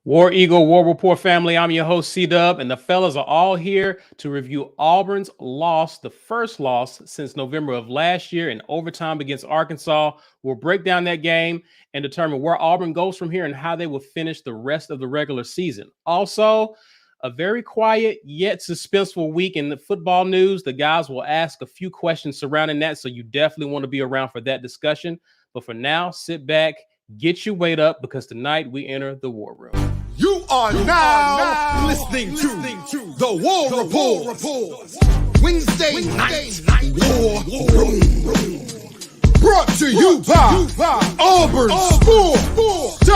War Eagle, War Report family, I'm your host, C-Dub, and the fellas are all here to review Auburn's loss, the first loss since November of last year in overtime against Arkansas. We'll break down that game and determine where Auburn goes from here and how they will finish the rest of the regular season. Also, a very quiet yet suspenseful week in the football news. The guys will ask a few questions surrounding that, so you definitely want to be around for that discussion. But for now, sit back, get your weight up, because tonight we enter the war room. You are now listening to the War Report. Wednesday night War Room. Brought to you by Auburn Sports.com.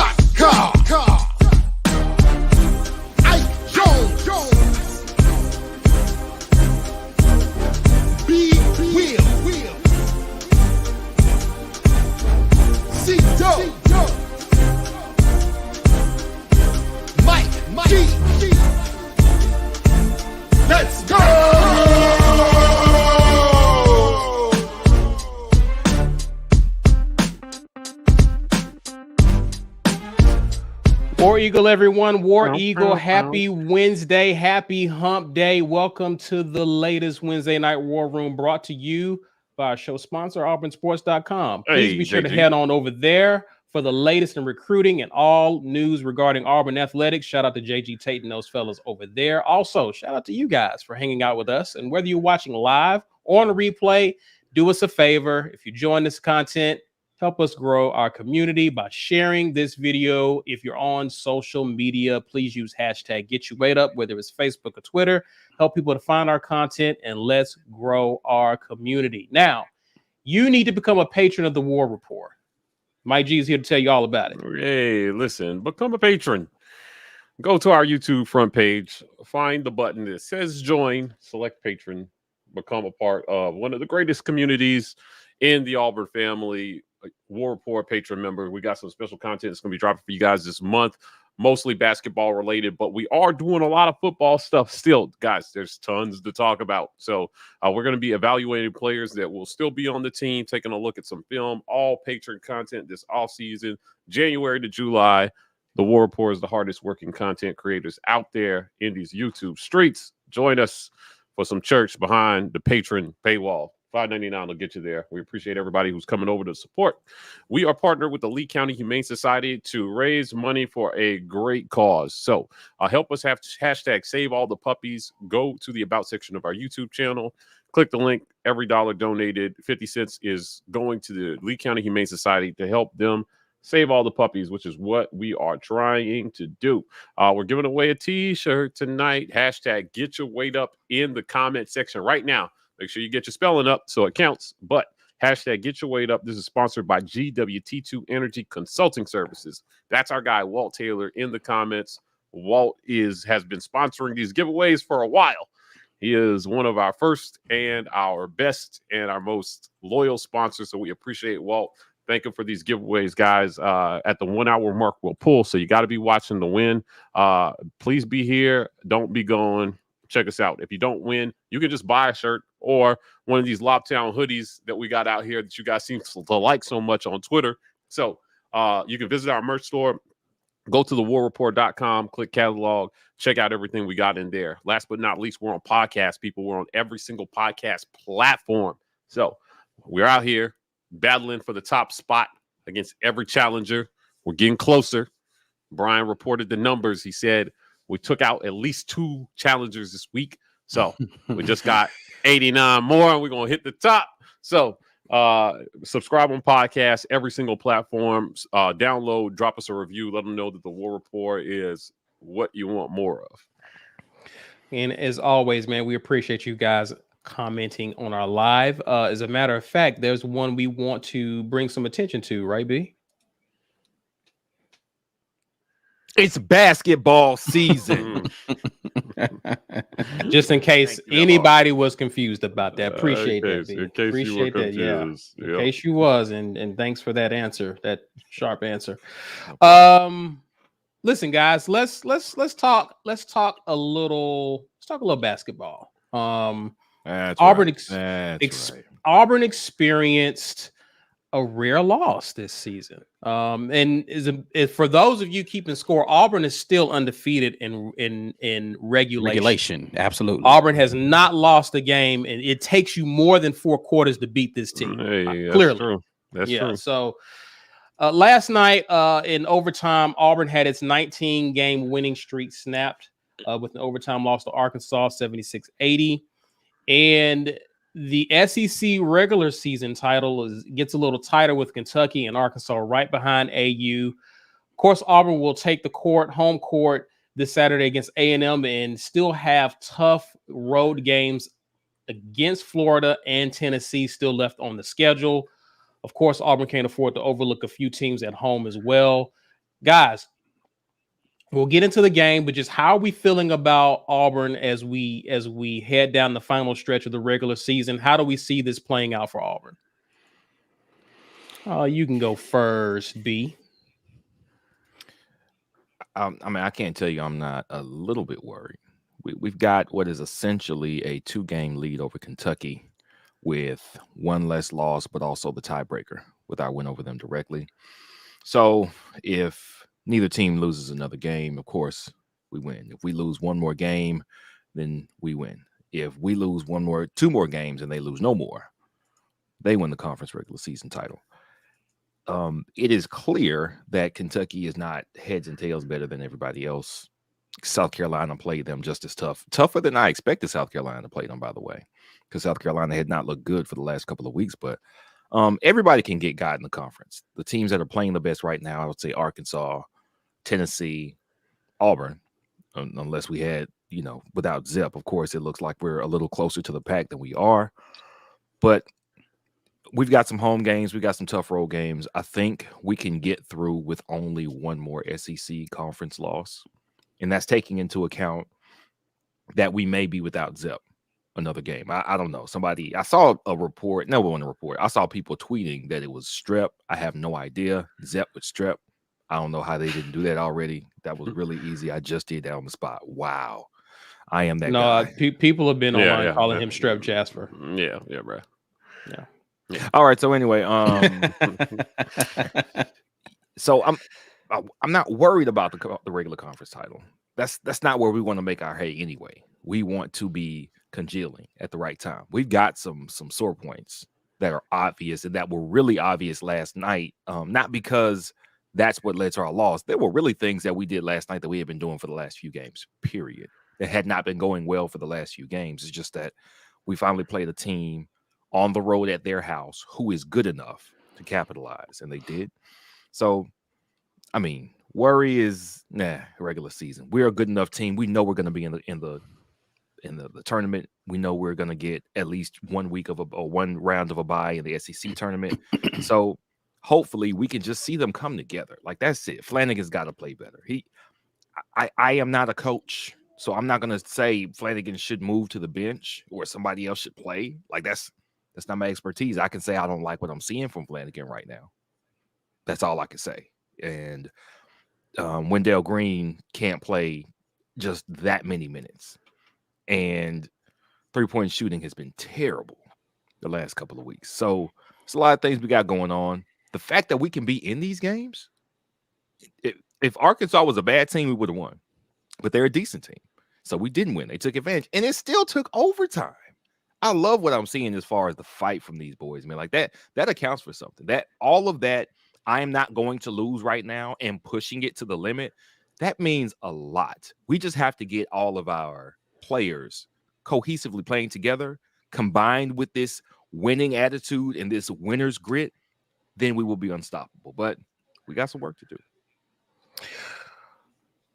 Ike Jones. B. Will. C. Doe. Mike G. Let's go! War Eagle, everyone. War Eagle, happy Wednesday, happy hump day. Welcome to the latest Wednesday night War Room, brought to you by our show sponsor, AuburnSports.com. Please be sure to head on over there for the latest in recruiting and all news regarding Auburn athletics. Shout out to JG Tate and those fellas over there. Also, shout out to you guys for hanging out with us. And whether you're watching live or on a replay, do us a favor. If you join this content, help us grow our community by sharing this video. If you're on social media, please use hashtag #GetYouWeightUp, whether it's Facebook or Twitter. Help people to find our content, and let's grow our community. Now, you need to become a patron of the War Report. Mike G is here to tell you all about it. Hey, listen, become a patron. Go to our YouTube front page, find the button that says join, select patron, become a part of one of the greatest communities in the Auburn family. War Report patron member. We got some special content that's going to be dropping for you guys this month, mostly basketball related, but we are doing a lot of football stuff still. Guys, there's tons to talk about. So we're going to be evaluating players that will still be on the team, taking a look at some film, all patron content this offseason, January to July. The War Report is the hardest working content creators out there in these YouTube streets. Join us for some church behind the patron paywall. $5.99 will get you there. We appreciate everybody who's coming over to support. We are partnered with the Lee County Humane Society to raise money for a great cause. So help us have hashtag save all the puppies. Go to the about section of our YouTube channel. Click the link. Every dollar donated, 50 cents, is going to the Lee County Humane Society to help them save all the puppies, which is what we are trying to do. We're giving away a t-shirt tonight. Hashtag get your weight up in the comment section right now. Make sure you get your spelling up so it counts. But hashtag get your weight up. This is sponsored by GWT2 Energy Consulting Services. That's our guy, Walt Taylor, in the comments. Walt has been sponsoring these giveaways for a while. He is one of our first and our best and our most loyal sponsors. So we appreciate Walt. Thank him for these giveaways, guys. At the 1 hour mark, we'll pull. So you got to be watching to win. Please be here. Don't be gone. Check us out. If you don't win, you can just buy a shirt or one of these Lobtown hoodies that we got out here that you guys seem to like so much on Twitter. So you can visit our merch store. Go to thewarreport.com, click catalog, check out everything we got in there. Last but not least, we're on podcast, people. We're on every single podcast platform. So we're out here battling for the top spot against every challenger. We're getting closer. Brian reported the numbers. He said we took out at least 2 challengers this week. So we just got 89 more, and we're going to hit the top. So subscribe on podcast, every single platform. Download, drop us a review. Let them know that the War Report is what you want more of. And as always, man, we appreciate you guys commenting on our live. As a matter of fact, there's one we want to bring some attention to, right, B? It's basketball season. Just in case anybody was confused about that. Appreciate that. In case Appreciate that. Yeah. Yep. In case you was, and thanks for that answer, that sharp answer. Listen, guys, let's talk a little basketball. Auburn experienced a rare loss this season. And for those of you keeping score, Auburn is still undefeated in regulation. Absolutely. Auburn has not lost a game, and it takes you more than 4 quarters to beat this team. Hey, that's clearly, true. That's true. So last night in overtime, Auburn had its 19-game winning streak snapped with an overtime loss to Arkansas, 76-80, and the SEC regular season title gets a little tighter with Kentucky and Arkansas right behind AU. Of course, Auburn will take the home court this Saturday against A&M and still have tough road games against Florida and Tennessee still left on the schedule. Of course, Auburn can't afford to overlook a few teams at home as well. Guys, we'll get into the game, but just how are we feeling about Auburn as we head down the final stretch of the regular season? How do we see this playing out for Auburn? You can go first, B. I mean, I can't tell you I'm not a little bit worried. We've got what is essentially a 2-game lead over Kentucky with 1 less loss, but also the tiebreaker with our win over them directly. So if neither team loses another game, of course, we win. If we lose 1 more game, then we win. If we lose 2 more games and they lose no more, they win the conference regular season title. It is clear that Kentucky is not heads and tails better than everybody else. South Carolina played them just as tougher than I expected South Carolina to play them, by the way, because South Carolina had not looked good for the last couple of weeks. But everybody can get got in the conference. The teams that are playing the best right now, I would say Arkansas, Tennessee, Auburn, unless we had, without Zep, of course, it looks like we're a little closer to the pack than we are. But we've got some home games. We got some tough road games. I think we can get through with only 1 more SEC conference loss. And that's taking into account that we may be without Zep another game. I don't know. I saw a report. No one report. I saw people tweeting that it was strep. I have no idea. Zep with strep. I don't know how they didn't do that already. That was really easy. I just did that on the spot. Wow. I am that guy. People have been online calling him Strep Jasper. Yeah, bro. Yeah. All right. So anyway, so I'm not worried about the regular conference title. That's not where we want to make our hay anyway. We want to be congealing at the right time. We've got some sore points that are obvious and that were really obvious last night. Not because that's what led to our loss. There were really things that we did last night that we had been doing for the last few games, period. That had not been going well for the last few games. It's just that we finally played a team on the road at their house who is good enough to capitalize, and they did. So, I mean, worry is regular season. We're a good enough team. We know we're going to be in the tournament. We know we're going to get at least 1 week of or 1 round of a bye in the SEC tournament. So hopefully we can just see them come together. Like, that's it. Flanagan's got to play better. I am not a coach, so I'm not going to say Flanagan should move to the bench or somebody else should play. Like, that's not my expertise. I can say I don't like what I'm seeing from Flanagan right now. That's all I can say. And Wendell Green can't play just that many minutes. And 3-point shooting has been terrible the last couple of weeks. So it's a lot of things we got going on. The fact that we can be in these games, if Arkansas was a bad team, we would have won. But they're a decent team. So we didn't win. They took advantage. And it still took overtime. I love what I'm seeing as far as the fight from these boys, man. Like that accounts for something. That all of that, I am not going to lose right now and pushing it to the limit. That means a lot. We just have to get all of our players cohesively playing together, combined with this winning attitude and this winner's grit, then we will be unstoppable. But we got some work to do.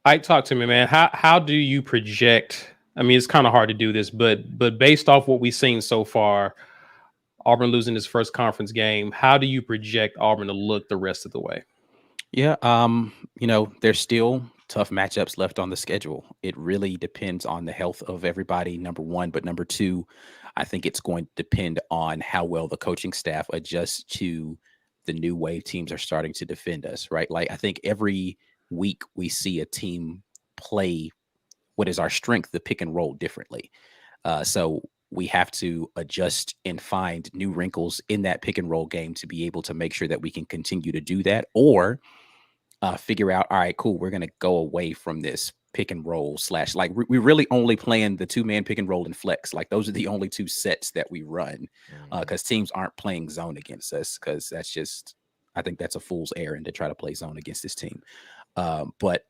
Ike, talk to me, man. How do you project? I mean, it's kind of hard to do this, but based off what we've seen so far, Auburn losing his first conference game, how do you project Auburn to look the rest of the way? Yeah, there's still tough matchups left on the schedule. It really depends on the health of everybody, number one. But number two, I think it's going to depend on how well the coaching staff adjusts to the new way teams are starting to defend us, right? Like, I think every week we see a team play what is our strength, the pick and roll, differently. So we have to adjust and find new wrinkles in that pick and roll game to be able to make sure that we can continue to do that, or figure out, all right, cool, we're going to go away from this pick and roll / like we really only playing the 2-man pick and roll and flex. Like those are the only 2 sets that we run, because teams aren't playing zone against us, because that's just, I think that's a fool's errand to try to play zone against this team. But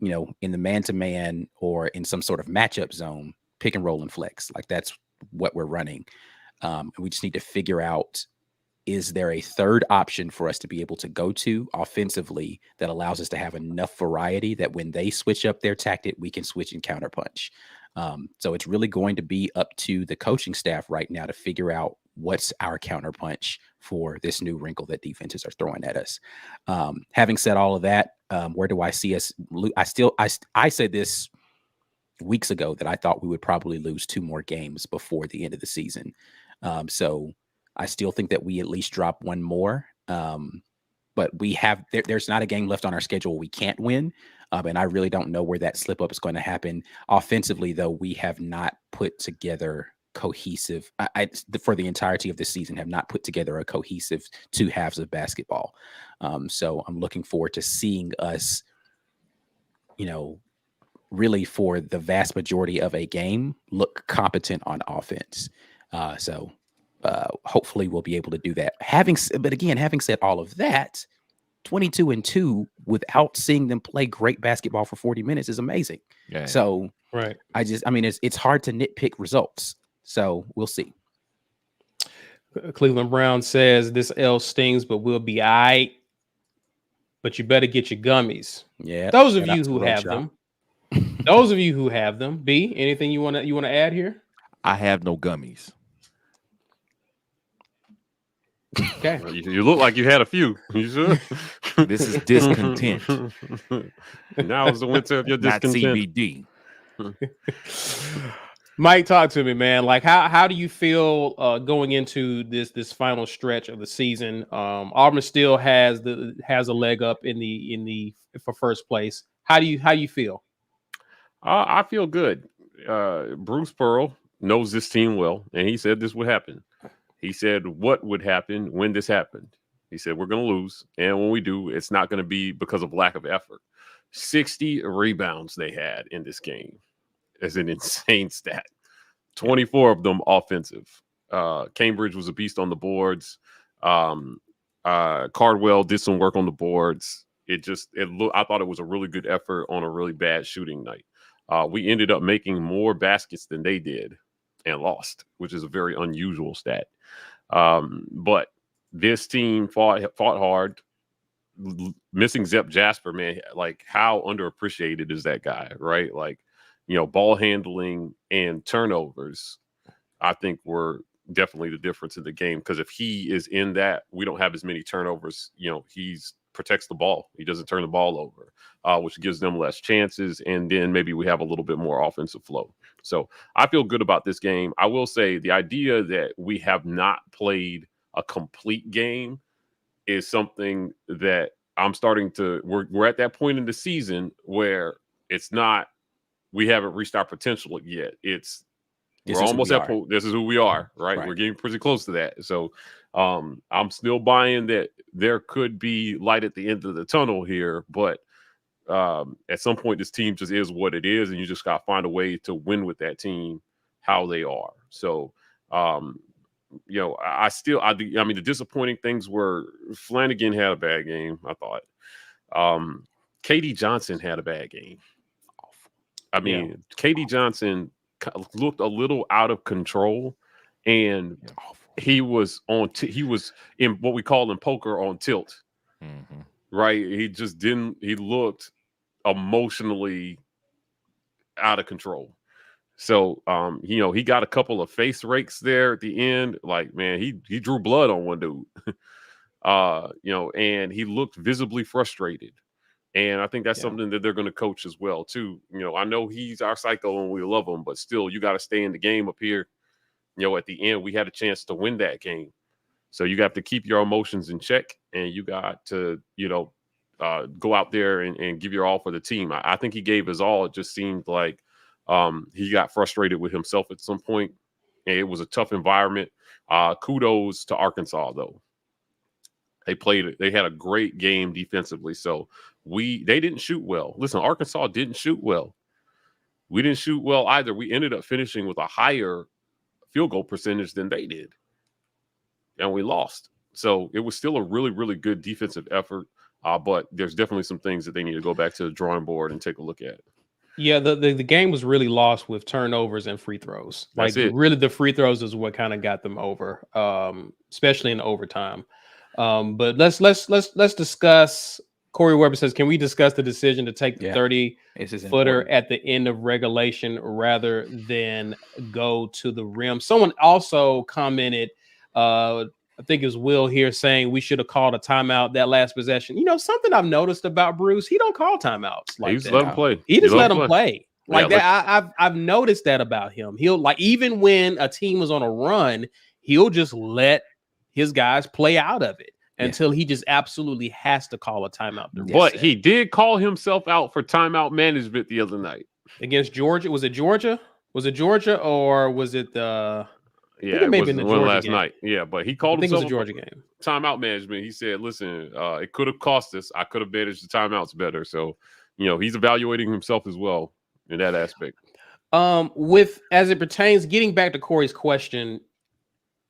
you know, in the man-to-man or in some sort of matchup zone, pick and roll and flex, like that's what we're running. And we just need to figure out, is there a third option for us to be able to go to offensively that allows us to have enough variety that when they switch up their tactic, we can switch and counterpunch. So it's really going to be up to the coaching staff right now to figure out what's our counterpunch for this new wrinkle that defenses are throwing at us. Having said all of that, where do I see us? I said this weeks ago that I thought we would probably lose 2 more games before the end of the season. So I still think that we at least drop 1 more. But we have, there's not a game left on our schedule we can't win. And I really don't know where that slip up is going to happen. Offensively, though, we have not put together cohesive, for the entirety of the season, have not put together a cohesive 2 halves of basketball. So I'm looking forward to seeing us, you know, really for the vast majority of a game, look competent on offense. So hopefully we'll be able to do that. Having said all of that, 22-2 without seeing them play great basketball for 40 minutes is amazing. Yeah. So right. It's hard to nitpick results. So we'll see. Cleveland Brown says this L stings, but we'll be all right. But you better get your gummies. Yeah. Those of you who have them. Those of you who have them. B, anything you want to add here? I have no gummies. Okay. You look like you had a few. You sure? This is discontent. Now is the winter of your discontent. Not CBD. Mike, talk to me, man. Like, how do you feel going into this final stretch of the season? Auburn still has a leg up in the for first place. How do you feel? I feel good. Bruce Pearl knows this team well, and he said this would happen. He said what would happen when this happened. He said we're going to lose, and when we do, it's not going to be because of lack of effort. 60 rebounds they had in this game. Is an insane stat. 24 of them offensive. Cambridge was a beast on the boards. Cardwell did some work on the boards. I thought it was a really good effort on a really bad shooting night. We ended up making more baskets than they did and lost, which is a very unusual stat. But this team fought hard. Missing Zep Jasper, man, like how underappreciated is that guy, right? Like, you know, ball handling and turnovers, I think were definitely the difference in the game. Because if he is in that, we don't have as many turnovers. You know, he's protects the ball. He doesn't turn the ball over, which gives them less chances. And then maybe we have a little bit more offensive flow. So I feel good about this game. I will say the idea that we have not played a complete game is something that I'm starting to, we're at that point in the season where it's not, we haven't reached our potential yet. We're almost at point. This is who we are, right? We're getting pretty close to that. So I'm still buying that there could be light at the end of the tunnel here, but at some point this team just is what it is, and you just got to find a way to win with that team how they are. So you know, I mean, the disappointing things were Flanagan had a bad game, I thought. KD Johnson had a bad game. I mean, KD Johnson looked a little out of control, and he was he was in what we call in poker on tilt, right? He just didn't. He looked emotionally out of control. So, you know, he got a couple of face rakes there at the end. Like, man, he drew blood on one dude, you know, and he looked visibly frustrated. And I think that's something that they're going to coach as well, too. You know, I know he's our psycho and we love him, but still, you got to stay in the game up here. You know, at the end, we had a chance to win that game. So you got to keep your emotions in check, and you got to, you know, go out there and give your all for the team. I think he gave his all. It just seemed like he got frustrated with himself at some point, and it was a tough environment. Kudos to Arkansas, though. They had a great game defensively. So they didn't shoot well. Listen, Arkansas didn't shoot well. We didn't shoot well either. We ended up finishing with a higher field goal percentage than they did, and we lost. So it was still a really, really good defensive effort. But there's definitely some things that they need to go back to the drawing board and take a look at. Yeah, the game was really lost with turnovers and free throws. Like really, the free throws is what kind of got them over, especially in overtime. But let's discuss. Corey Weber says, "Can we discuss the decision to take the 30-footer at the end of regulation rather than go to the rim?" Someone also commented, I think it was Will here, saying we should have called a timeout that last possession. You know, something I've noticed about Bruce, he don't call timeouts like that. Let him play. He just let him play. Like that. I've noticed that about him. He'll, like, even when a team is on a run, he'll just let his guys play out of it until he just absolutely has to call a timeout. But he did call himself out for timeout management the other night against Georgia. Was it Georgia? Was it Georgia or was it the? Yeah, it was the one last night. Yeah, but he called himself it was a Georgia game. Timeout management. He said, "Listen, it could have cost us. I could have managed the timeouts better." So, he's evaluating himself as well in that aspect. With as it pertains, getting back to Corey's question,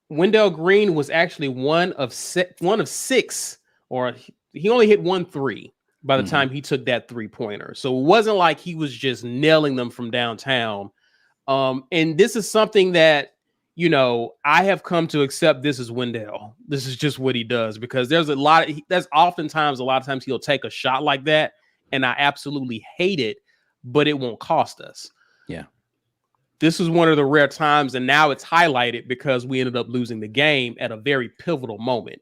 Wendell Green was actually one of six, or he only hit 1 3 by the time he took that 3-pointer. So it wasn't like he was just nailing them from downtown. And this is something that, I have come to accept. This is Wendell. This is just what he does, because there's oftentimes a lot of times he'll take a shot like that, and I absolutely hate it, but it won't cost us. Yeah. This is one of the rare times, and now it's highlighted because we ended up losing the game at a very pivotal moment.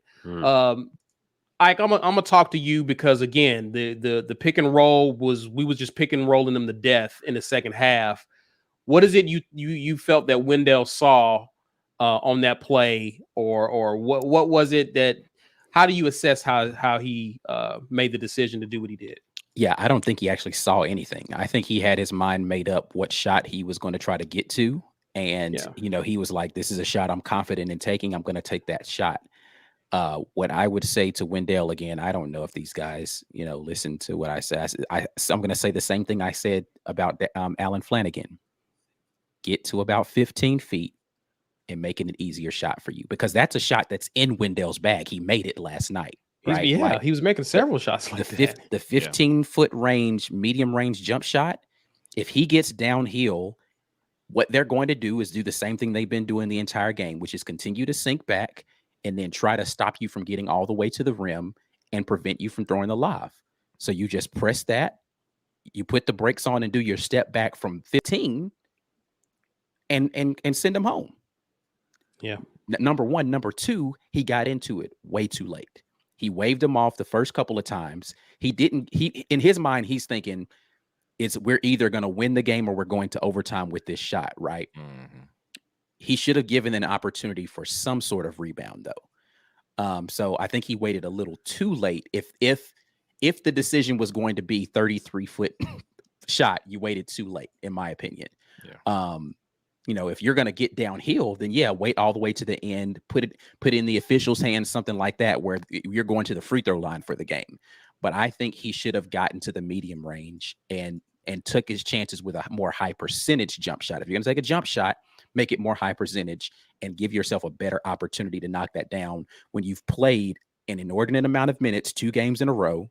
Ike, I'm gonna talk to you because, again, the pick and roll we was just pick and rolling them to death in the second half. What is it you felt that Wendell saw on that play, or what was it that? How do you assess how he made the decision to do what he did? Yeah, I don't think he actually saw anything. I think he had his mind made up what shot he was going to try to get to. And, he was like, this is a shot I'm confident in taking. I'm going to take that shot. What I would say to Wendell, again, I don't know if these guys, listen to what I say. I'm going to say the same thing I said about Alan Flanagan. Get to about 15 feet and making an easier shot for you, because that's a shot that's in Wendell's bag. He made it last night. Right? Yeah, he was making several shots like that. The 15-foot range, medium range jump shot, if he gets downhill, what they're going to do is do the same thing they've been doing the entire game, which is continue to sink back and then try to stop you from getting all the way to the rim and prevent you from throwing the lob. So you just press that, you put the brakes on and do your step back from 15 and send them home. Yeah. Number one. Number two, he got into it way too late. He waved him off the first couple of times. He in his mind, he's thinking we're either going to win the game or we're going to overtime with this shot, right? Mm-hmm. He should have given an opportunity for some sort of rebound, though. So I think he waited a little too late. If the decision was going to be 33-foot shot, you waited too late, in my opinion. Yeah. If you're going to get downhill, then wait all the way to the end, put in the official's hands, something like that, where you're going to the free throw line for the game. But I think he should have gotten to the medium range and took his chances with a more high percentage jump shot. If you're going to take a jump shot, make it more high percentage and give yourself a better opportunity to knock that down when you've played an inordinate amount of minutes, 2 games in a row.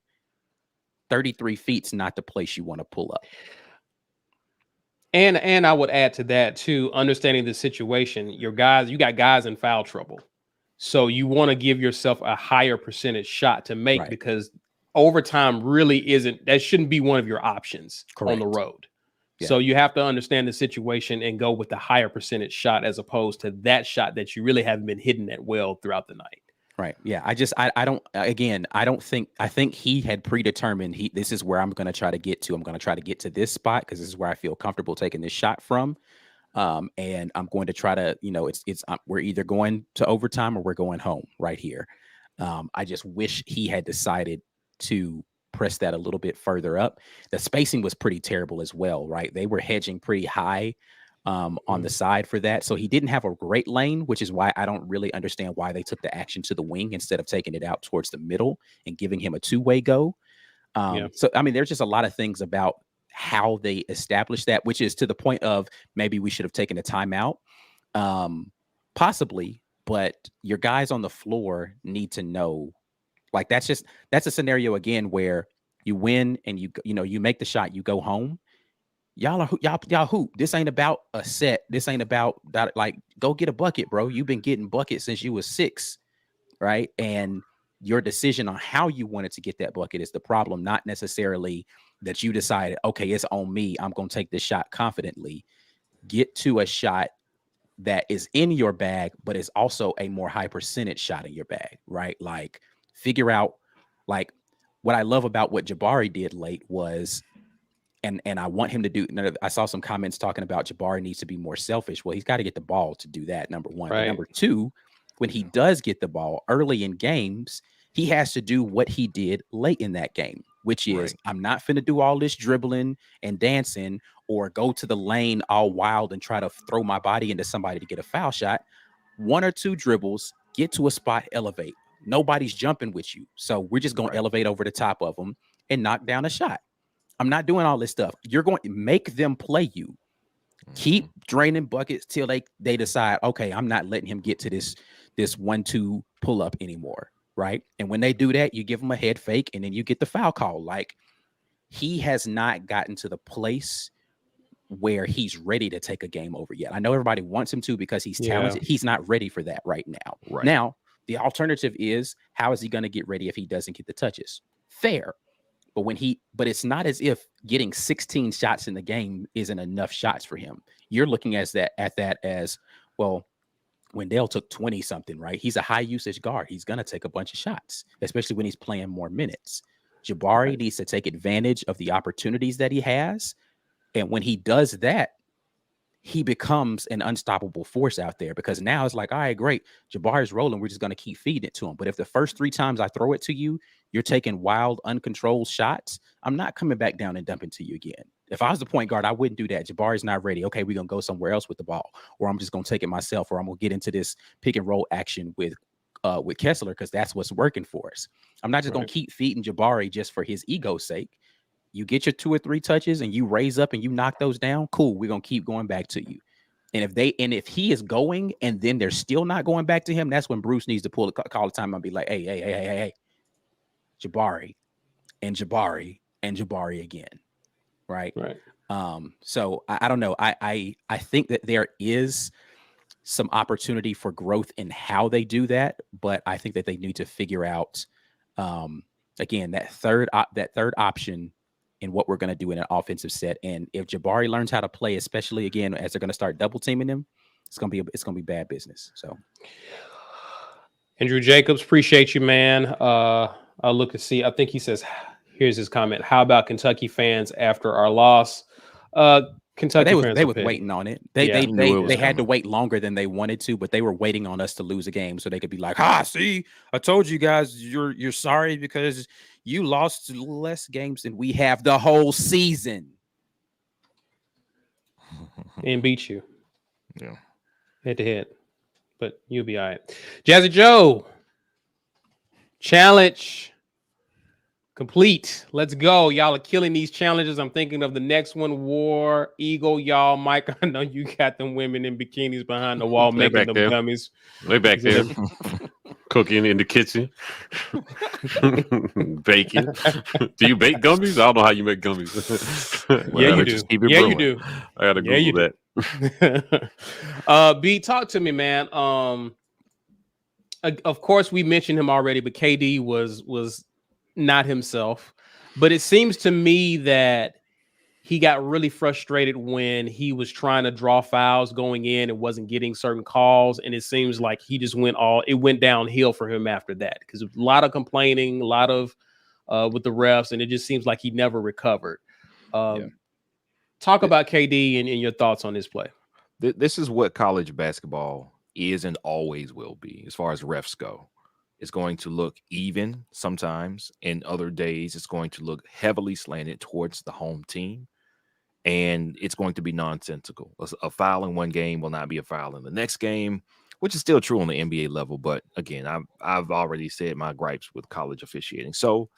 33 feet's not the place you want to pull up. And I would add to that too, understanding the situation. You got guys in foul trouble, so you want to give yourself a higher percentage shot to make, right, because overtime really shouldn't be one of your options. Correct. On the road. Yeah. So you have to understand the situation and go with the higher percentage shot as opposed to that shot that you really haven't been hitting that well throughout the night. Right. Yeah. I think he had predetermined this is where I'm going to try to get to. I'm going to try to get to this spot because this is where I feel comfortable taking this shot from. And I'm going to try to, we're either going to overtime or we're going home right here. I just wish he had decided to press that a little bit further up. The spacing was pretty terrible as well, right? They were hedging pretty high on the side for that. So he didn't have a great lane, which is why I don't really understand why they took the action to the wing instead of taking it out towards the middle and giving him a two-way go. So, I mean, there's just a lot of things about how they established that, which is to the point of maybe we should have taken a timeout, possibly, but your guys on the floor need to know, like, that's a scenario again where you win and you make the shot, you go home. Y'all hoop. This ain't about a set. This ain't about that. Like, go get a bucket, bro. You've been getting buckets since you was 6, right? And your decision on how you wanted to get that bucket is the problem, not necessarily that you decided, okay, it's on me. I'm going to take this shot confidently. Get to a shot that is in your bag, but is also a more high percentage shot in your bag, right? Like, figure out, like, what I love about what Jabari did late was, and I want him to do, I saw some comments talking about Jabari needs to be more selfish. Well, he's got to get the ball to do that, number one. Right. But number two, when he does get the ball early in games, he has to do what he did late in that game, which is, I'm not finna do all this dribbling and dancing or go to the lane all wild and try to throw my body into somebody to get a foul shot. 1 or 2 dribbles, get to a spot, elevate. Nobody's jumping with you. So we're just going to elevate over the top of them and knock down a shot. I'm not doing all this stuff. You're going to make them play you. Keep draining buckets till they decide, okay, I'm not letting him get to this 1-2 pull up anymore, right? And when they do that, you give them a head fake and then you get the foul call. Like, he has not gotten to the place where he's ready to take a game over yet. I know everybody wants him to because he's talented. He's not ready for that right now. Right. Now, the alternative is, how is he going to get ready if he doesn't get the touches? Fair. But it's not as if getting 16 shots in the game isn't enough shots for him. You're looking at that as, well, Wendell took 20 something, right? He's a high usage guard. He's going to take a bunch of shots, especially when he's playing more minutes. Jabari needs to take advantage of the opportunities that he has. And when he does that, he becomes an unstoppable force out there, because now it's like, all right, great, Jabari's rolling. We're just going to keep feeding it to him. But if the first 3 times I throw it to you, you're taking wild, uncontrolled shots, I'm not coming back down and dumping to you again. If I was the point guard, I wouldn't do that. Jabari's not ready. Okay, we're going to go somewhere else with the ball, or I'm just going to take it myself, or I'm going to get into this pick and roll action with Kessler, because that's what's working for us. I'm not just going to keep feeding Jabari just for his ego's sake. You get your 2 or 3 touches and you raise up and you knock those down. Cool. We're going to keep going back to you. And if he is going and then they're still not going back to him, that's when Bruce needs to call the time and be like, hey, Jabari and Jabari and Jabari again. Right. So I don't know. I think that there is some opportunity for growth in how they do that, but I think that they need to figure out, again, that third option in what we're going to do in an offensive set. And if Jabari learns how to play, especially again, as they're going to start double teaming him, it's going to be bad business. So Andrew Jacobs, appreciate you, man. I'll look and see. I think he says, here's his comment. How about Kentucky fans after our loss? Kentucky fans, they were waiting on it. They had to wait longer than they wanted to, but they were waiting on us to lose a game so they could be like, see, I told you guys you're sorry because you lost less games than we have the whole season. And beat you. Yeah. Head to head. But you'll be all right. Jazzy Joe. Challenge complete. Let's go. Y'all are killing these challenges. I'm thinking of the next one, War Eagle. Y'all, Mike, I know you got them women in bikinis behind the wall making them gummies. Way back there. Cooking in the kitchen. Baking. Do you bake gummies? I don't know how you make gummies. Yeah, you do. Yeah, you do. I gotta Google that. B, talk to me, man. Of course, we mentioned him already, but KD was not himself. But it seems to me that he got really frustrated when he was trying to draw fouls going in and wasn't getting certain calls. And it seems like he just it went downhill for him after that, because a lot of complaining, a lot of with the refs, and it just seems like he never recovered. Talk about KD and your thoughts on this play. This is what college basketball is and always will be as far as refs go. It's going to look even sometimes, and other days it's going to look heavily slanted towards the home team. and it's going to be nonsensical. A foul in one game will not be a foul in the next game, which is still true on the NBA level. But again, I've already said my gripes with college officiating. So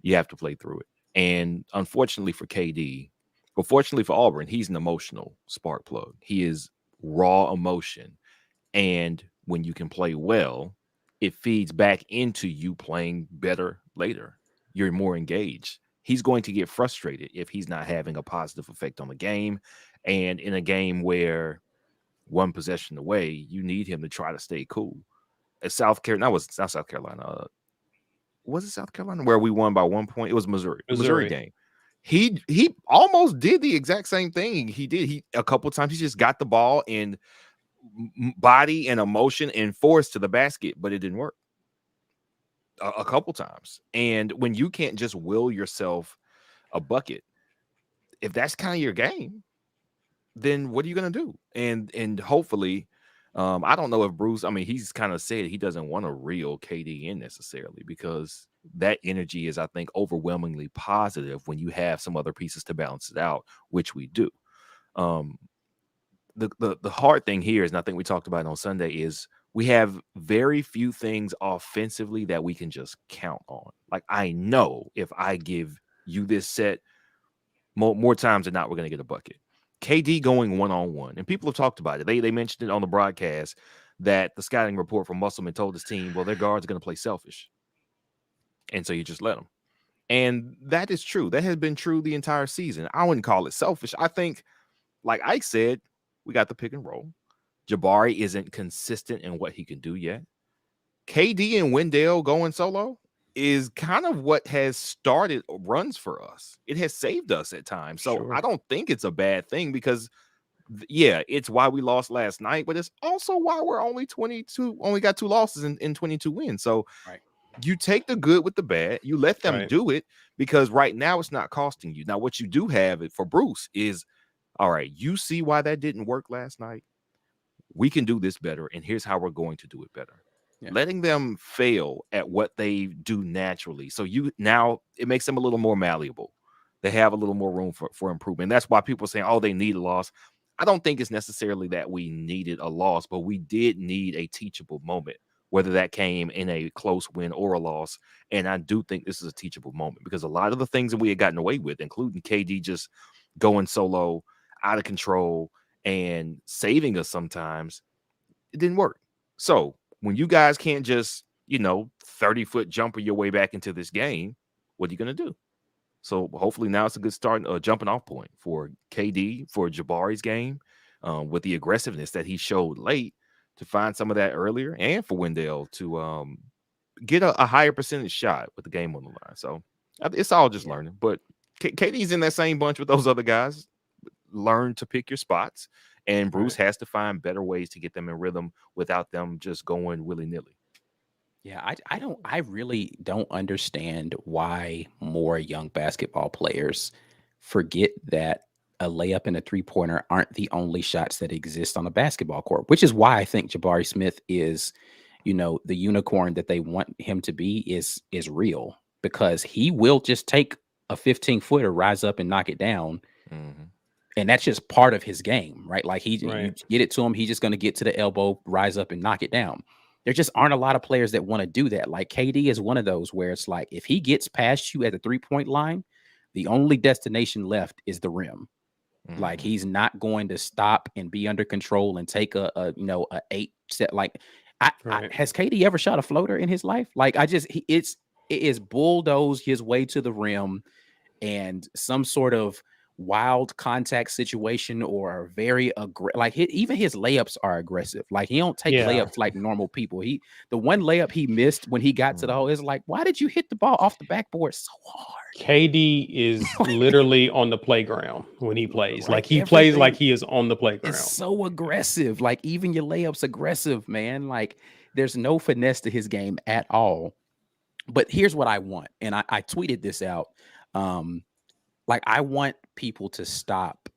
you have to play through it. And unfortunately for KD, but fortunately for Auburn, he's an emotional spark plug. He is raw emotion. And when you can play well, it feeds back into you playing better later. You're more engaged. He's going to get frustrated if he's not having a positive effect on the game. And in a game where one possession away, you need him to try to stay cool. At South Carolina, was not South Carolina. Was it South Carolina where we won by 1 point? It was Missouri game. He almost did the exact same thing. He a couple times he just got the ball in body and emotion and force to the basket, but it didn't work. A couple times. And when you can't just will yourself a bucket, if that's kind of your game, then what are you going to do? And hopefully, I don't know if Bruce, I mean, he's kind of said he doesn't want to reel KD in necessarily because that energy is, I think, overwhelmingly positive when you have some other pieces to balance it out, which we do. The hard thing here is, and I think we talked about it on Sunday, is we have very few things offensively that we can just count on. Like, I know if I give you this set more times than not, we're going to get a bucket. KD going one-on-one, and people have talked about it. They mentioned it on the broadcast that the scouting report from Musselman told his team, well, their guards are going to play selfish. And so you just let them. And that is true. That has been true the entire season. I wouldn't call it selfish. I think, like Ike said, we got the pick and roll. Jabari isn't consistent in what he can do yet. KD and Wendell going solo is kind of what has started runs for us. It has saved us at times. So sure. I don't think it's a bad thing because, yeah, it's why we lost last night, but it's also why we're only got 2 losses in 22 wins. So right. You take the good with the bad. You let them do it because right now it's not costing you. Now, what you do have it for Bruce is, all right, you see why that didn't work last night? We can do this better, and here's how we're going to do it better. Yeah. Letting them fail at what they do naturally. So now it makes them a little more malleable. They have a little more room for improvement. That's why people are saying, oh, they need a loss. I don't think it's necessarily that we needed a loss, but we did need a teachable moment, whether that came in a close win or a loss. And I do think this is a teachable moment because a lot of the things that we had gotten away with, including KD just going solo, out of control, and saving us sometimes, it didn't work. So when you guys can't just, 30-foot jumper your way back into this game, what are you going to do? So hopefully now it's a good start, jumping off point for KD, for Jabari's game, with the aggressiveness that he showed late to find some of that earlier, and for Wendell to get a higher percentage shot with the game on the line. So it's all just learning. But KD's in that same bunch with those other guys. Learn to pick your spots, and Bruce has to find better ways to get them in rhythm without them just going willy-nilly. Yeah, I really don't understand why more young basketball players forget that a layup and a three-pointer aren't the only shots that exist on a basketball court, which is why I think Jabari Smith is, the unicorn that they want him to be is real, because he will just take a 15-footer, rise up and knock it down. Mm-hmm. And that's just part of his game, right? Like you get it to him, he's just going to get to the elbow, rise up and knock it down. There just aren't a lot of players that want to do that. Like KD is one of those where it's like, if he gets past you at the 3-point line, the only destination left is the rim. Mm-hmm. Like he's not going to stop and be under control and take a 8 set. Like has KD ever shot a floater in his life? Like it is bulldoze his way to the rim, and some sort of wild contact situation or very even his layups are aggressive. Like he don't take layups like normal people. The one layup he missed when he got to the hole is like, why did you hit the ball off the backboard so hard? KD is literally on the playground when he plays. Like he plays like he is on the playground. It's so aggressive. Like even your layups aggressive, man. Like there's no finesse to his game at all. But here's what I want, and I tweeted this out. Like I want people to stop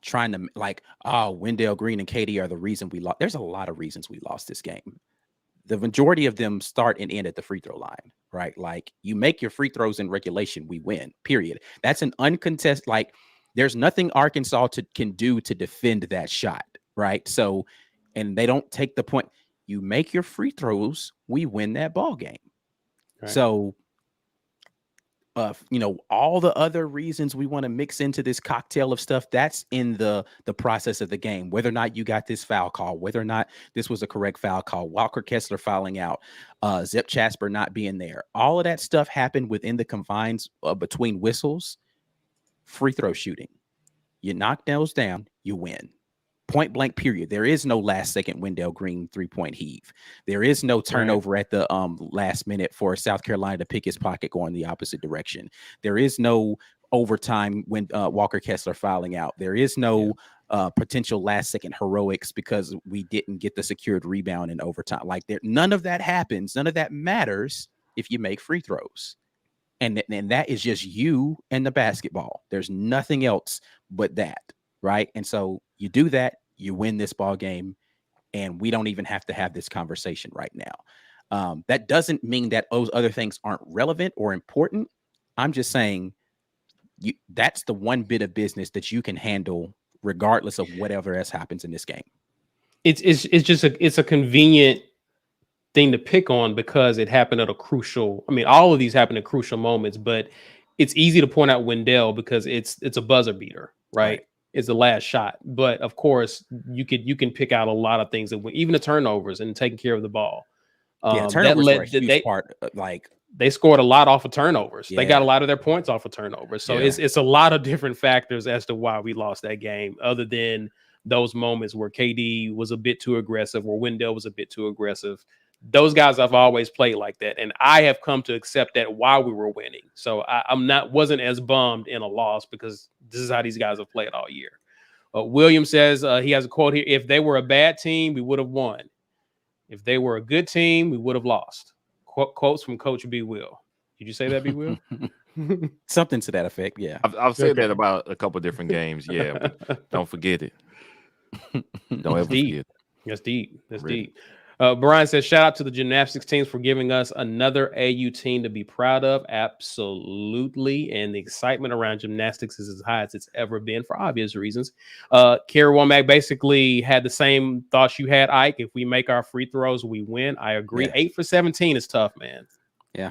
trying to Wendell Green and KD are the reason we lost. There's a lot of reasons we lost this game. the majority of them start and end at the free throw line, right? Like you make your free throws in regulation, we win, period. That's an uncontested, like there's nothing Arkansas can do to defend that shot, right? So, and they don't take the point. You make your free throws, we win that ball game. Right. So, all the other reasons we want to mix into this cocktail of stuff, that's in the process of the game. Whether or not you got this foul call, whether or not this was a correct foul call, Walker Kessler fouling out, Zip Jasper not being there. All of that stuff happened within the confines between whistles, free throw shooting. You knock those down, you win. Point blank, period. There is no last second Wendell Green 3-point heave. There is no turnover at the last minute for South Carolina to pick his pocket going the opposite direction. There is no overtime when Walker Kessler fouling out. There is no potential last second heroics because we didn't get the secured rebound in overtime. Like none of that happens. None of that matters if you make free throws. And that is just you and the basketball. There's nothing else but that. Right. And so you do that, you win this ball game, and we don't even have to have this conversation right now. That doesn't mean that those other things aren't relevant or important. I'm just saying that's the one bit of business that you can handle regardless of whatever else happens in this game. It's just a convenient thing to pick on because it happened at a crucial. I mean, all of these happen at crucial moments, but it's easy to point out Wendell because it's a buzzer beater, right? Is the last shot, but of course you can pick out a lot of things that even the turnovers and taking care of the ball. Turnovers were a huge part. Like they scored a lot off of turnovers. Yeah. They got a lot of their points off of turnovers. So it's a lot of different factors as to why we lost that game. Other than those moments where KD was a bit too aggressive, or Wendell was a bit too aggressive. Those guys have always played like that, and I have come to accept that while we were winning. So wasn't as bummed in a loss because this is how these guys have played all year. William says he has a quote here: "If they were a bad team, we would have won. If they were a good team, we would have lost." Quotes from Coach B. Will. Did you say that, B. Will? Something to that effect. Yeah, I've said that about a couple of different games. Yeah, but don't forget it. Don't ever forget it. That's deep. That's really deep. Brian says, shout out to the gymnastics teams for giving us another AU team to be proud of. Absolutely. And the excitement around gymnastics is as high as it's ever been for obvious reasons. Kerry Womack basically had the same thoughts you had, Ike. If we make our free throws, we win. I agree. Yeah. 8 for 17 is tough, man. Yeah.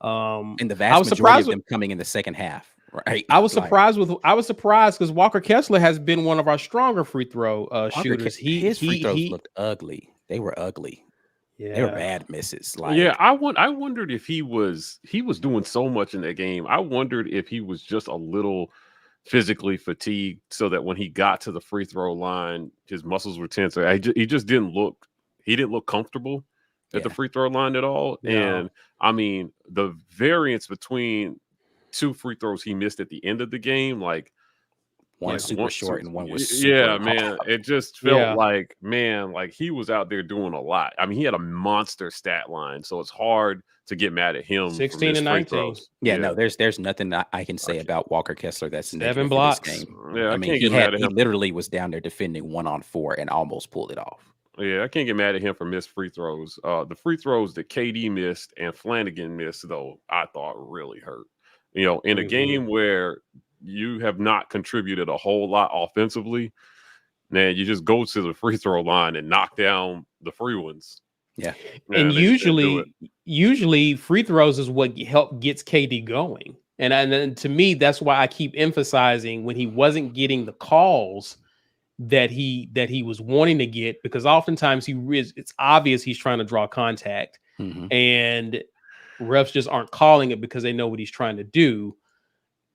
And the vast majority of them coming in the second half. Right. I was surprised because Walker Kessler has been one of our stronger free throw shooters. His free throws looked ugly. They were ugly. Yeah, they were bad misses. Like, yeah, I wondered if he was doing so much in that game. I wondered if he was just a little physically fatigued, so that when he got to the free throw line, his muscles were tense. He just didn't look comfortable at the free throw line at all. No. And I mean, the variance between 2 free throws he missed at the end of the game, like. One super short and one was super long. Man. It just felt like he was out there doing a lot. I mean, he had a monster stat line, so it's hard to get mad at him. 16 and 19. Yeah, no, there's nothing I can say about Walker Kessler that's 7 blocks. Game. Yeah, I mean, he literally was down there defending 1-on-4 and almost pulled it off. Yeah, I can't get mad at him for missed free throws. The free throws that KD missed and Flanagan missed, though, I thought really hurt. In a game where you have not contributed a whole lot offensively, man, you just go to the free throw line and knock down the free ones. Yeah. Man, and usually free throws is what gets KD going. And to me, that's why I keep emphasizing when he wasn't getting the calls that he was wanting to get, because oftentimes it's obvious he's trying to draw contact, and refs just aren't calling it because they know what he's trying to do.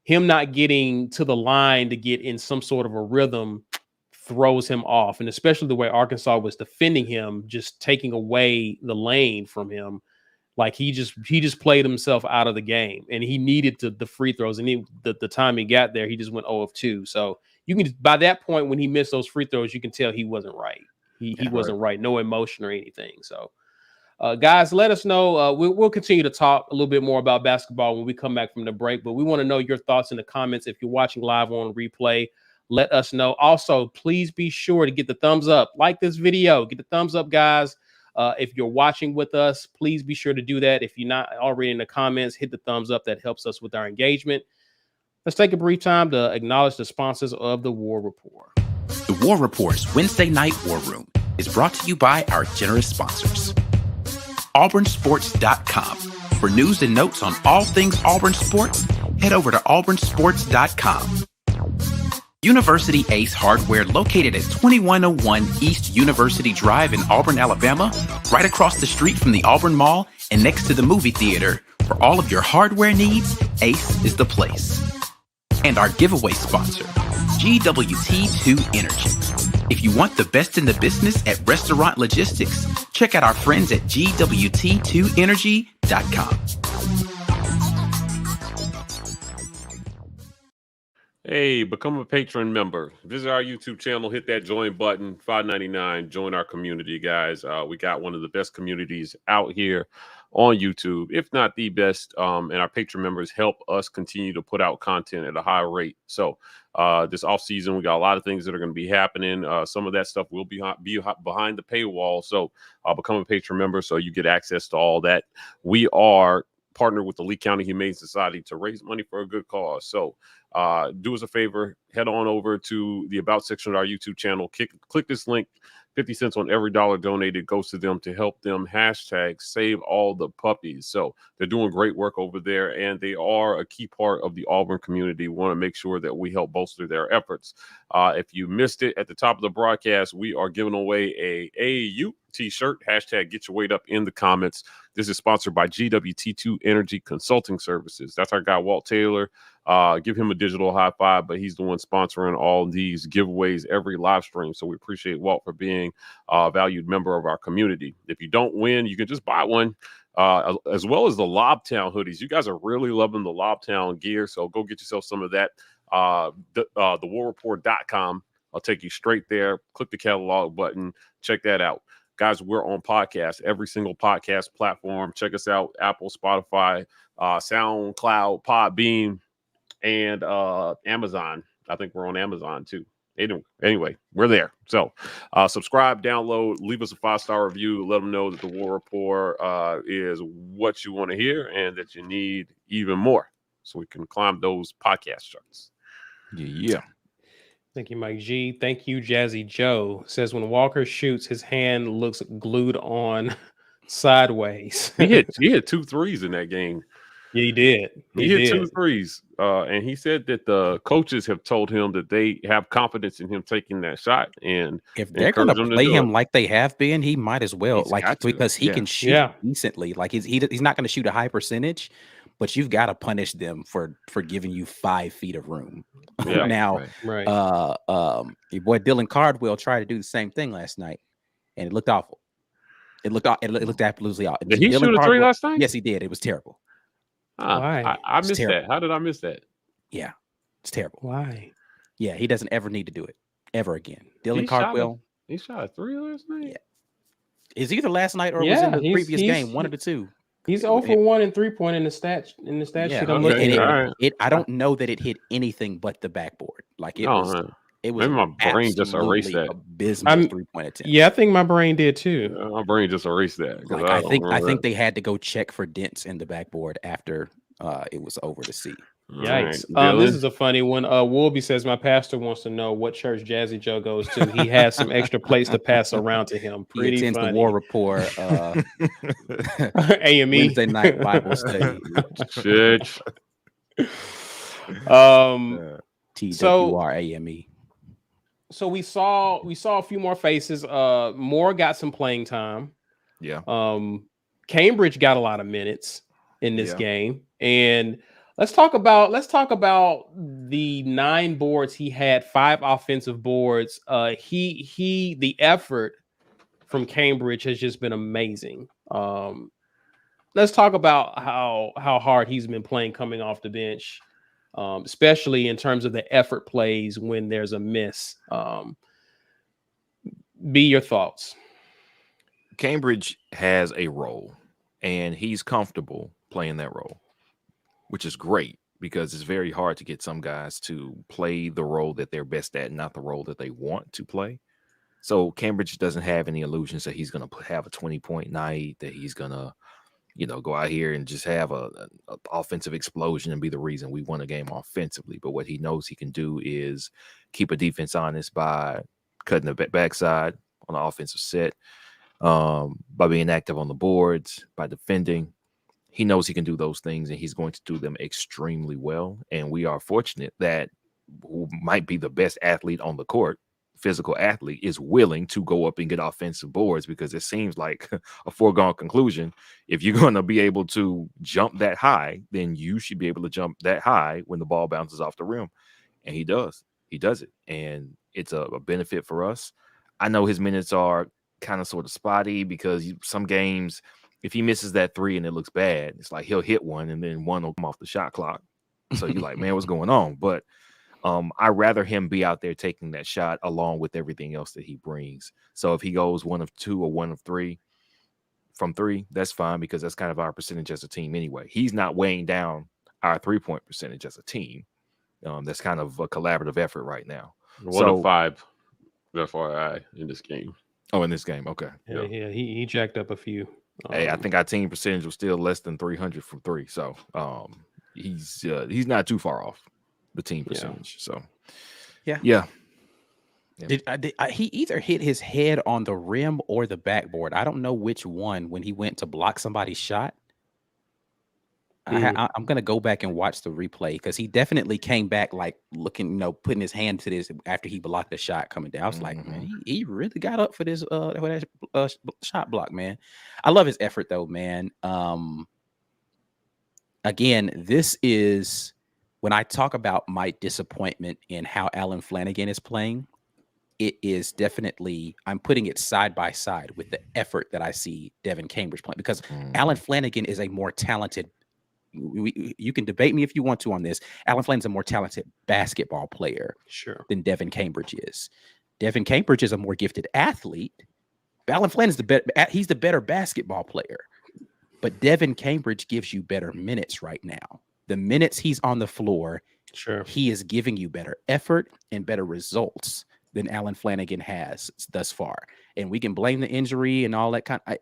Him not getting to the line to get in some sort of a rhythm throws him off. And especially the way Arkansas was defending him, just taking away the lane from him. Like he just played himself out of the game, and he needed the free throws. And the time he got there, he just went 0 of 2. So you can, by that point, when he missed those free throws, you can tell he wasn't right. He wasn't right. No emotion or anything. So guys, let us know. We'll continue to talk a little bit more about basketball when we come back from the break, but we want to know your thoughts in the comments. If you're watching live on replay, let us know. Also, please be sure to get the thumbs up. Like this video. Get the thumbs up, guys. If you're watching with us, please be sure to do that. If you're not already in the comments, hit the thumbs up. That helps us with our engagement. Let's take a brief time to acknowledge the sponsors of the War Report. The War Report's Wednesday Night War Room is brought to you by our generous sponsors. AuburnSports.com. For news and notes on all things Auburn sports, head over to AuburnSports.com. University Ace Hardware, located at 2101 East University Drive in Auburn, Alabama, right across the street from the Auburn Mall and next to the movie theater. For all of your hardware needs, Ace is the place. And our giveaway sponsor, GWT2 Energy. If you want the best in the business at restaurant logistics, check out our friends at GWT2Energy.com. Hey, become a patron member. Visit our YouTube channel, hit that join button, $5.99. Join our community, guys. We got one of the best communities out here on YouTube, if not the best. And our patron members help us continue to put out content at a high rate. So this off season, we got a lot of things that are going to be happening. Some of that stuff will be behind the paywall. So become a patron member so you get access to all that. We are partnered with the Lee County Humane Society to raise money for a good cause. So do us a favor, head on over to the About section of our YouTube channel. Click this link. 50 cents on every dollar donated goes to them to help them #save all the puppies. So they're doing great work over there, and they are a key part of the Auburn community. We want to make sure that we help bolster their efforts. If you missed it at the top of the broadcast, we are giving away a AAU t-shirt. # get your weight up in the comments. This is sponsored by GWT2 Energy Consulting Services. That's our guy, Walt Taylor. Give him a digital high five, but he's the one sponsoring all these giveaways every live stream. So we appreciate Walt for being a valued member of our community. If you don't win, you can just buy one, as well as the Lobtown hoodies. You guys are really loving the Lobtown gear, so go get yourself some of that. TheWarReport.com. I'll take you straight there. Click the catalog button. Check that out. Guys, we're on podcast, every single podcast platform. Check us out, Apple, Spotify, SoundCloud, Podbean, and Amazon. I think we're on Amazon too. Anyway, we're there. So subscribe, download, leave us a 5-star review. Let them know that the War Report is what you want to hear and that you need even more so we can climb those podcast charts. Yeah. Thank you, Mike G. Thank you, Jazzy Joe. Says when Walker shoots, his hand looks glued on sideways. He hit 2 threes in that game. Yeah, he did. He hit 2 threes. And he said that the coaches have told him that they have confidence in him taking that shot. And if they're going to play him like they have been, he might as well, because he can shoot decently. Like he's not going to shoot a high percentage, but you've got to punish them for giving you 5 feet of room. Yeah. Now, your boy Dylan Cardwell tried to do the same thing last night, and it looked awful. It looked absolutely awful. Did he shoot a 3 last night? Yes, he did. It was terrible. Why? I missed that. How did I miss that? Yeah, it's terrible. Why? Yeah, he doesn't ever need to do it ever again. Dylan Cardwell. He shot a 3 last night? Yeah. Is either last night or was in the previous game, one of the two. He's 0 for 1 in 3-point in the stat sheet. I'm looking at it. I don't know that it hit anything but the backboard. Like it was maybe my brain just erased that. Abysmal 3-point attempt. Yeah, I think my brain did too. My brain just erased that. Like, I think they had to go check for dents in the backboard after it was over to see. Yikes. This is a funny one. Wolby says, my pastor wants to know what church Jazzy Joe goes to. He has some extra plates to pass around to him. Pretty he attends funny. The War Report. AME. Wednesday night Bible study. Church. TWR AME. So we saw a few more faces. Moore got some playing time. Yeah. Cambridge got a lot of minutes in this game. And let's talk about the 9 boards he had, 5 offensive boards. The effort from Cambridge has just been amazing. Let's talk about how hard he's been playing coming off the bench, especially in terms of the effort plays when there's a miss. Be your thoughts. Cambridge has a role, and he's comfortable playing that role, which is great because it's very hard to get some guys to play the role that they're best at, not the role that they want to play. So Cambridge doesn't have any illusions that he's going to have a 20-point night, that he's going to, go out here and just have a offensive explosion and be the reason we won a game offensively. But what he knows he can do is keep a defense honest by cutting the backside on the offensive set, by being active on the boards, by defending. He knows he can do those things, and he's going to do them extremely well. And we are fortunate that who might be the best athlete on the court, physical athlete, is willing to go up and get offensive boards, because it seems like a foregone conclusion. If you're going to be able to jump that high, then you should be able to jump that high when the ball bounces off the rim. And he does. He does it. And it's a benefit for us. I know his minutes are kind of sort of spotty, because some games, if he misses that three and it looks bad, it's like he'll hit one and then one will come off the shot clock. So you're like, man, what's going on? But I'd rather him be out there taking that shot along with everything else that he brings. So if he goes 1 of 2 or 1 of 3 from 3, that's fine, because that's kind of our percentage as a team anyway. He's not weighing down our 3-point percentage as a team. That's kind of a collaborative effort right now. 1 of 5, FYI, in this game. Oh, in this game, okay. Yeah, he jacked up a few. Hey, I think our team percentage was still less than 300 from 3, so he's not too far off the team percentage. So yeah. He either hit his head on the rim or the backboard. I don't know which one, when he went to block somebody's shot. I'm going to go back and watch the replay, because he definitely came back like looking, putting his hand to this after he blocked the shot coming down. I was like, man, he really got up for this shot block, man. I love his effort though, man. Again, this is when I talk about my disappointment in how Alan Flanagan is playing. It is definitely, I'm putting it side by side with the effort that I see Devin Cambridge playing, because Alan Flanagan is a more talented. You can debate me if you want to on this. Alan Flanagan's a more talented basketball player than Devin Cambridge is. Devin Cambridge is a more gifted athlete. Alan Flanagan's he's the better basketball player. But Devin Cambridge gives you better minutes right now. The minutes he's on the floor, he is giving you better effort and better results than Alan Flanagan has thus far. And we can blame the injury and all that kind of.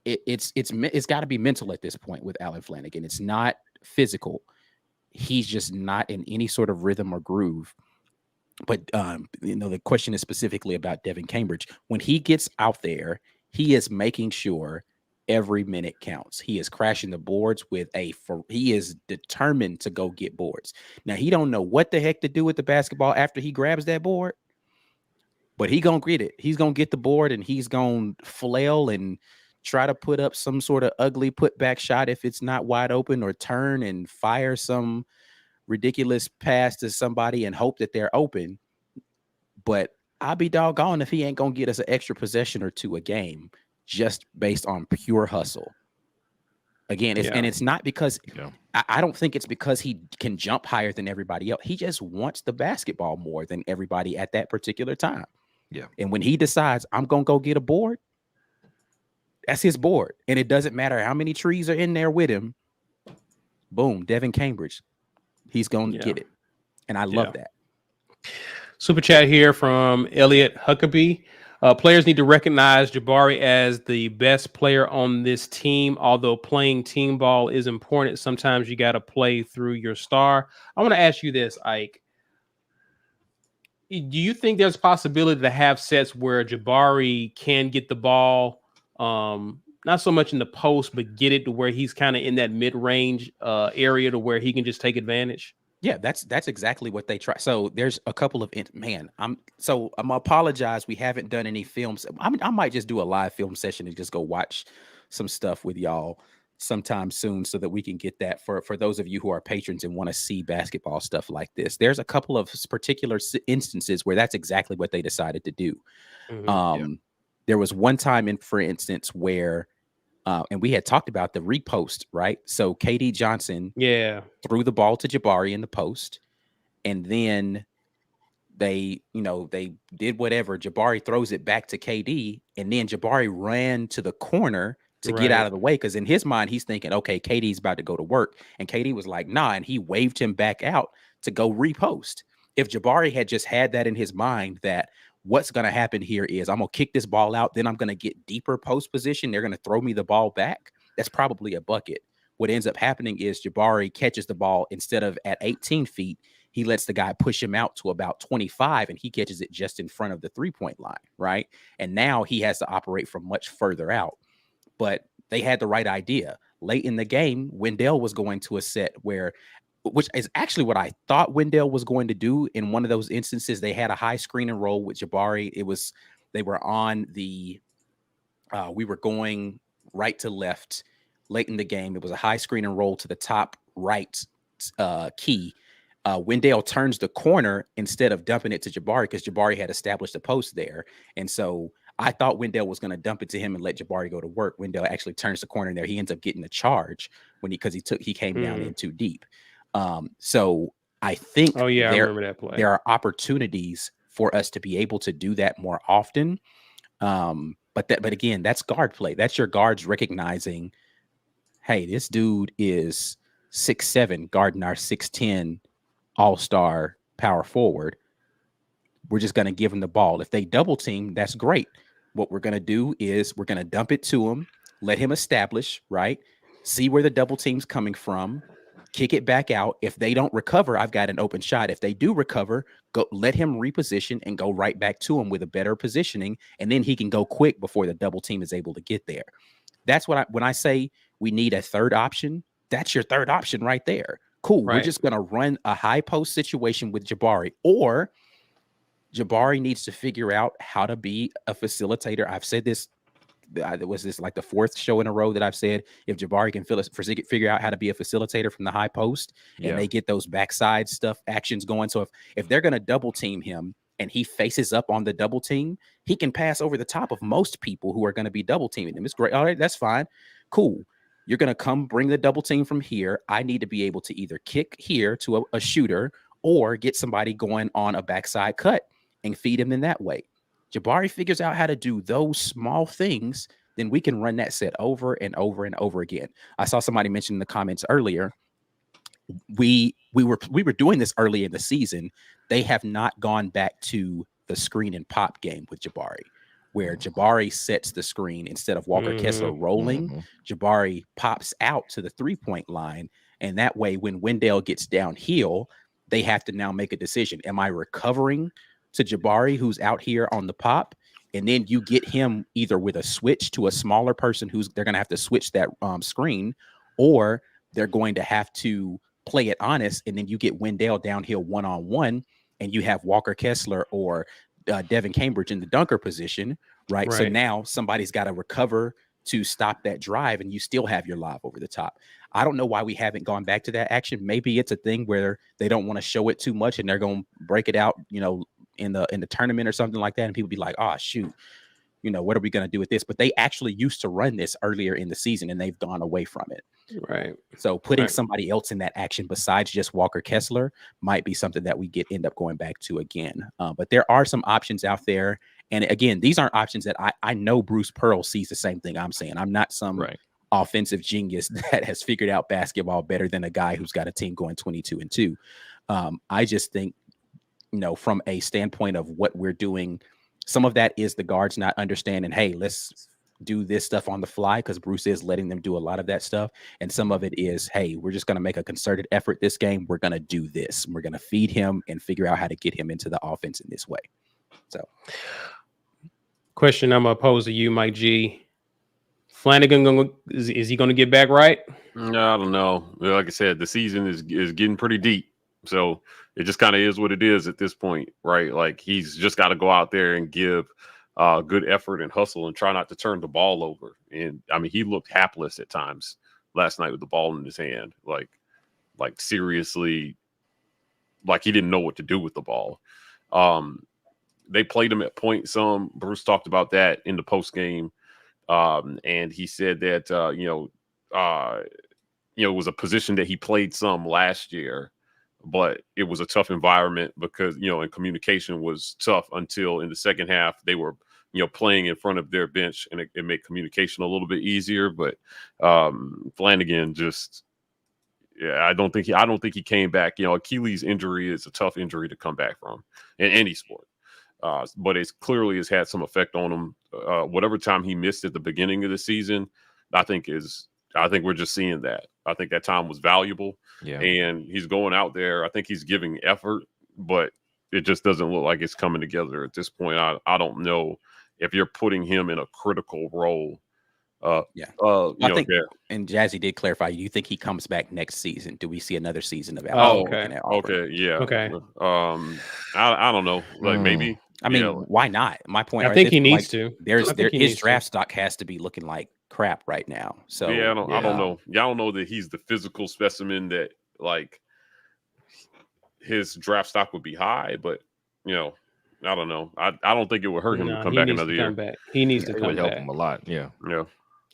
It's got to be mental at this point with Alan Flanagan. It's not physical. He's just not in any sort of rhythm or groove. But the question is specifically about Devin Cambridge. When he gets out there, he is making sure every minute counts. He is crashing the boards he is determined to go get boards. Now, he don't know what the heck to do with the basketball after he grabs that board, but he gonna get it. He's gonna get the board, and he's gonna flail and try to put up some sort of ugly putback shot if it's not wide open, or turn and fire some ridiculous pass to somebody and hope that they're open. But I'll be doggone if he ain't going to get us an extra possession or 2 a game just based on pure hustle. Again, it's not because I don't think it's because he can jump higher than everybody else. He just wants the basketball more than everybody at that particular time. Yeah. And when he decides I'm going to go get a board, that's his board. And it doesn't matter how many trees are in there with him. Boom, Devin Cambridge. He's going to get it. And I love that. Super chat here from Elliot Huckabee. Players need to recognize Jabari as the best player on this team. Although playing team ball is important, sometimes you got to play through your star. I want to ask you this, Ike. Do you think there's a possibility to have sets where Jabari can get the ball, not so much in the post, but get it to where he's kind of in that mid-range area to where he can just take advantage? Yeah, that's exactly what they try. So there's a couple of I'm gonna apologize. We haven't done any films. I might just do a live film session and just go watch some stuff with y'all sometime soon, so that we can get that for those of you who are patrons and want to see basketball stuff like this. There's a couple of particular instances where that's exactly what they decided to do. There was one time, for instance, where and we had talked about the repost, right? So KD Johnson threw the ball to Jabari in the post, and then they did whatever. Jabari throws it back to KD, and then Jabari ran to the corner to get out of the way, because in his mind, he's thinking, okay, KD's about to go to work. And KD was like, nah, and he waved him back out to go repost. If Jabari had just had that in his mind that what's going to happen here is I'm going to kick this ball out. Then I'm going to get deeper post position. They're going to throw me the ball back. That's probably a bucket. What ends up happening is Jabari catches the ball instead of at 18 feet. He lets the guy push him out to about 25, and he catches it just in front of the 3-point line, right? And now he has to operate from much further out. But they had the right idea. Late in the game, Wendell was going to a set which is actually what I thought Wendell was going to do in one of those instances. They had a high screen and roll with Jabari. They were on the, we were going right to left late in the game. It was a high screen and roll to the top right key. Wendell turns the corner instead of dumping it to Jabari because Jabari had established a post there. And so I thought Wendell was going to dump it to him and let Jabari go to work. Wendell actually turns the corner there. He ends up getting a charge because he came down in too deep. So I think I remember that play. There are opportunities for us to be able to do that more often. But again, that's guard play. That's your guards recognizing, hey, this dude is 6'7", guarding our 6'10" all-star power forward. We're just going to give him the ball. If they double team, that's great. What we're going to do is we're going to dump it to him, let him establish, right? See where the double team's coming from, kick it back out. If they don't recover, I've got an open shot. If they do recover, go let him reposition and go right back to him with a better positioning, and then he can go quick before the double team is able to get there. That's when I say we need a third option, that's your third option right there. Cool. Right. We're just going to run a high post situation with Jabari, or Jabari needs to figure out how to be a facilitator. I've said this. Was this like the fourth show in a row that I've said, if Jabari can figure out how to be a facilitator from the high post and they get those backside stuff actions going. So if they're going to double team him and he faces up on the double team, he can pass over the top of most people who are going to be double teaming him. It's great. All right, that's fine. Cool. You're going to come bring the double team from here. I need to be able to either kick here to a shooter or get somebody going on a backside cut and feed him in that way. Jabari figures out how to do those small things, then we can run that set over and over and over again. I saw somebody mention in the comments earlier, we were doing this early in the season. They have not gone back to the screen and pop game with Jabari, where Jabari sets the screen instead of Walker Kessler rolling. Jabari pops out to the 3-point line, and that way when Wendell gets downhill, they have to now make a decision. Am I recovering to Jabari, who's out here on the pop, and then you get him either with a switch to a smaller person they're going to have to switch that screen, or they're going to have to play it honest, and then you get Wendell downhill one-on-one, and you have Walker Kessler or Devin Cambridge in the dunker position, right? So now somebody's got to recover to stop that drive, and you still have your lob over the top. I don't know why we haven't gone back to that action. Maybe it's a thing where they don't want to show it too much, and they're going to break it out, in the tournament or something like that, and people be like, oh shoot, what are we going to do with this? But they actually used to run this earlier in the season, and they've gone away from it. Right. So putting somebody else in that action besides just Walker Kessler might be something that we end up going back to again. But there are some options out there, and again, these aren't options that I know Bruce Pearl sees the same thing I'm saying. I'm not some offensive genius that has figured out basketball better than a guy who's got a team going 22-2. I just think, from a standpoint of what we're doing, some of that is the guards not understanding, hey, let's do this stuff on the fly, because Bruce is letting them do a lot of that stuff. And some of it is, hey, we're just going to make a concerted effort this game. We're going to do this. We're going to feed him and figure out how to get him into the offense in this way. So, question I'm going to pose to you, Mike G. Flanagan, is he going to get back right? No, I don't know. Like I said, the season is getting pretty deep. So it just kind of is what it is at this point, right? Like, he's just got to go out there and give good effort and hustle and try not to turn the ball over. And I mean, he looked hapless at times last night with the ball in his hand, like seriously, like he didn't know what to do with the ball. They played him at point some. Bruce talked about that in the post game, and he said that it was a position that he played some last year, but it was a tough environment because, and communication was tough until in the second half they were, playing in front of their bench, and it made communication a little bit easier. But Flanagan just, I don't think he came back. Achilles injury is a tough injury to come back from in any sport. but it's clearly has had some effect on him. Whatever time he missed at the beginning of the season, I think we're just seeing that. I think that time was valuable, and he's going out there. I think he's giving effort, but it just doesn't look like it's coming together at this point. I don't know if you're putting him in a critical role. I think, and Jazzy did clarify. Do you think he comes back next season? Do we see another season of Auburn? I don't know. Like maybe. I mean, why not? My point. I think he needs to. His draft stock has to be looking like crap right now. So I don't know. Y'all don't know that he's the physical specimen that like his draft stock would be high, but I don't know. I don't think it would hurt him to come back another year. He needs to come back. It would help him a lot. Yeah.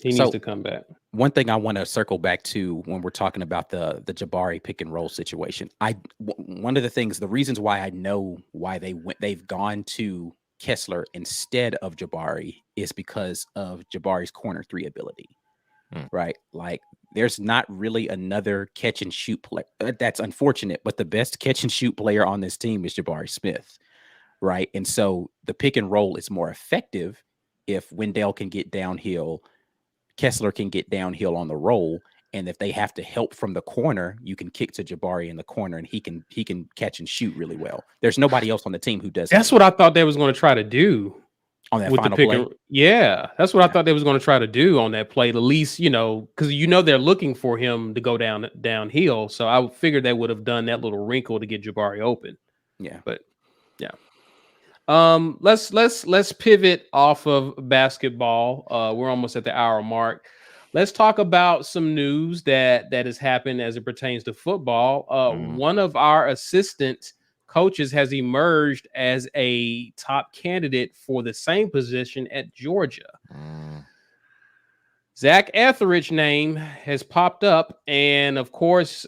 He needs to come back. One thing I want to circle back to when we're talking about the Jabari pick and roll situation. One of the things, the reasons why I know why they've gone to Kessler instead of Jabari is because of Jabari's corner 3 ability, right? Like there's not really another catch and shoot player. That's unfortunate, but the best catch and shoot player on this team is Jabari Smith, right? And so the pick and roll is more effective if Wendell can get downhill, Kessler can get downhill on the roll, and if they have to help from the corner, you can kick to Jabari in the corner, and he can catch and shoot really well. There's nobody else on the team who does. That's what I thought they was going to try to do on that with final the pick. Play. That's what I thought they was going to try to do on that play. At least because they're looking for him to go downhill. So I figured they would have done that little wrinkle to get Jabari open. Yeah, but yeah. Let's pivot off of basketball. We're almost at the hour mark. Let's talk about some news that has happened as it pertains to football. One of our assistant coaches has emerged as a top candidate for the same position at Georgia. Zac Etheridge name has popped up, and of course,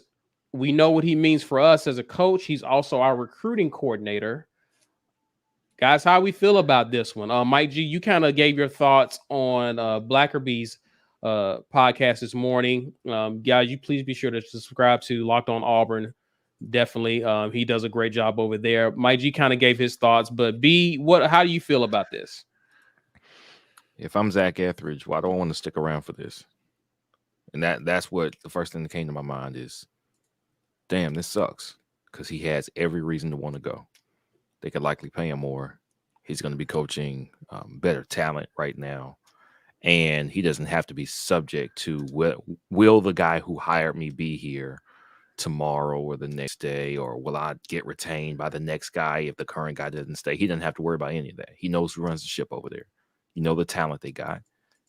we know what he means for us as a coach. He's also our recruiting coordinator. Guys, how we feel about this one? Mike G, you kind of gave your thoughts on Blackerby's podcast this morning. Guys, you please be sure to subscribe to Locked on Auburn. Definitely. He does a great job over there. Mike G kind of gave his thoughts, but B, how do you feel about this? If I'm Zac Etheridge, why do I want to stick around for this? And that's what the first thing that came to my mind is, damn, this sucks, because he has every reason to want to go. They could likely pay him more. He's going to be coaching better talent right now. And he doesn't have to be subject to will the guy who hired me be here tomorrow or the next day, or will I get retained by the next guy if the current guy doesn't stay? He doesn't have to worry about any of that. He knows who runs the ship over there. The talent they got.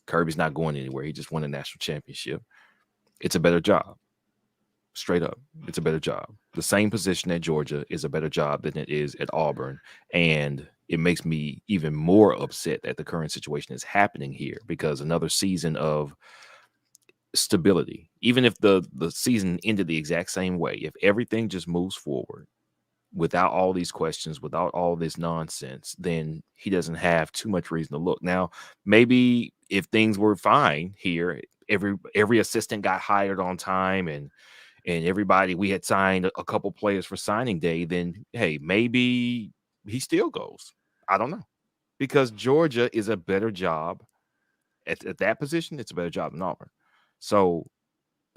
Kirby's not going anywhere. He just won a national championship. It's a better job. Straight up, it's a better job. The same position at Georgia is a better job than it is at Auburn. And it makes me even more upset that the current situation is happening here, because another season of stability, even if the season ended the exact same way, if everything just moves forward without all these questions, without all this nonsense, then he doesn't have too much reason to look. Now, maybe if things were fine here, every assistant got hired on time, and everybody, we had signed a couple players for signing day, then, hey, maybe he still goes. I don't know. Because Georgia is a better job at that position. It's a better job than Auburn. So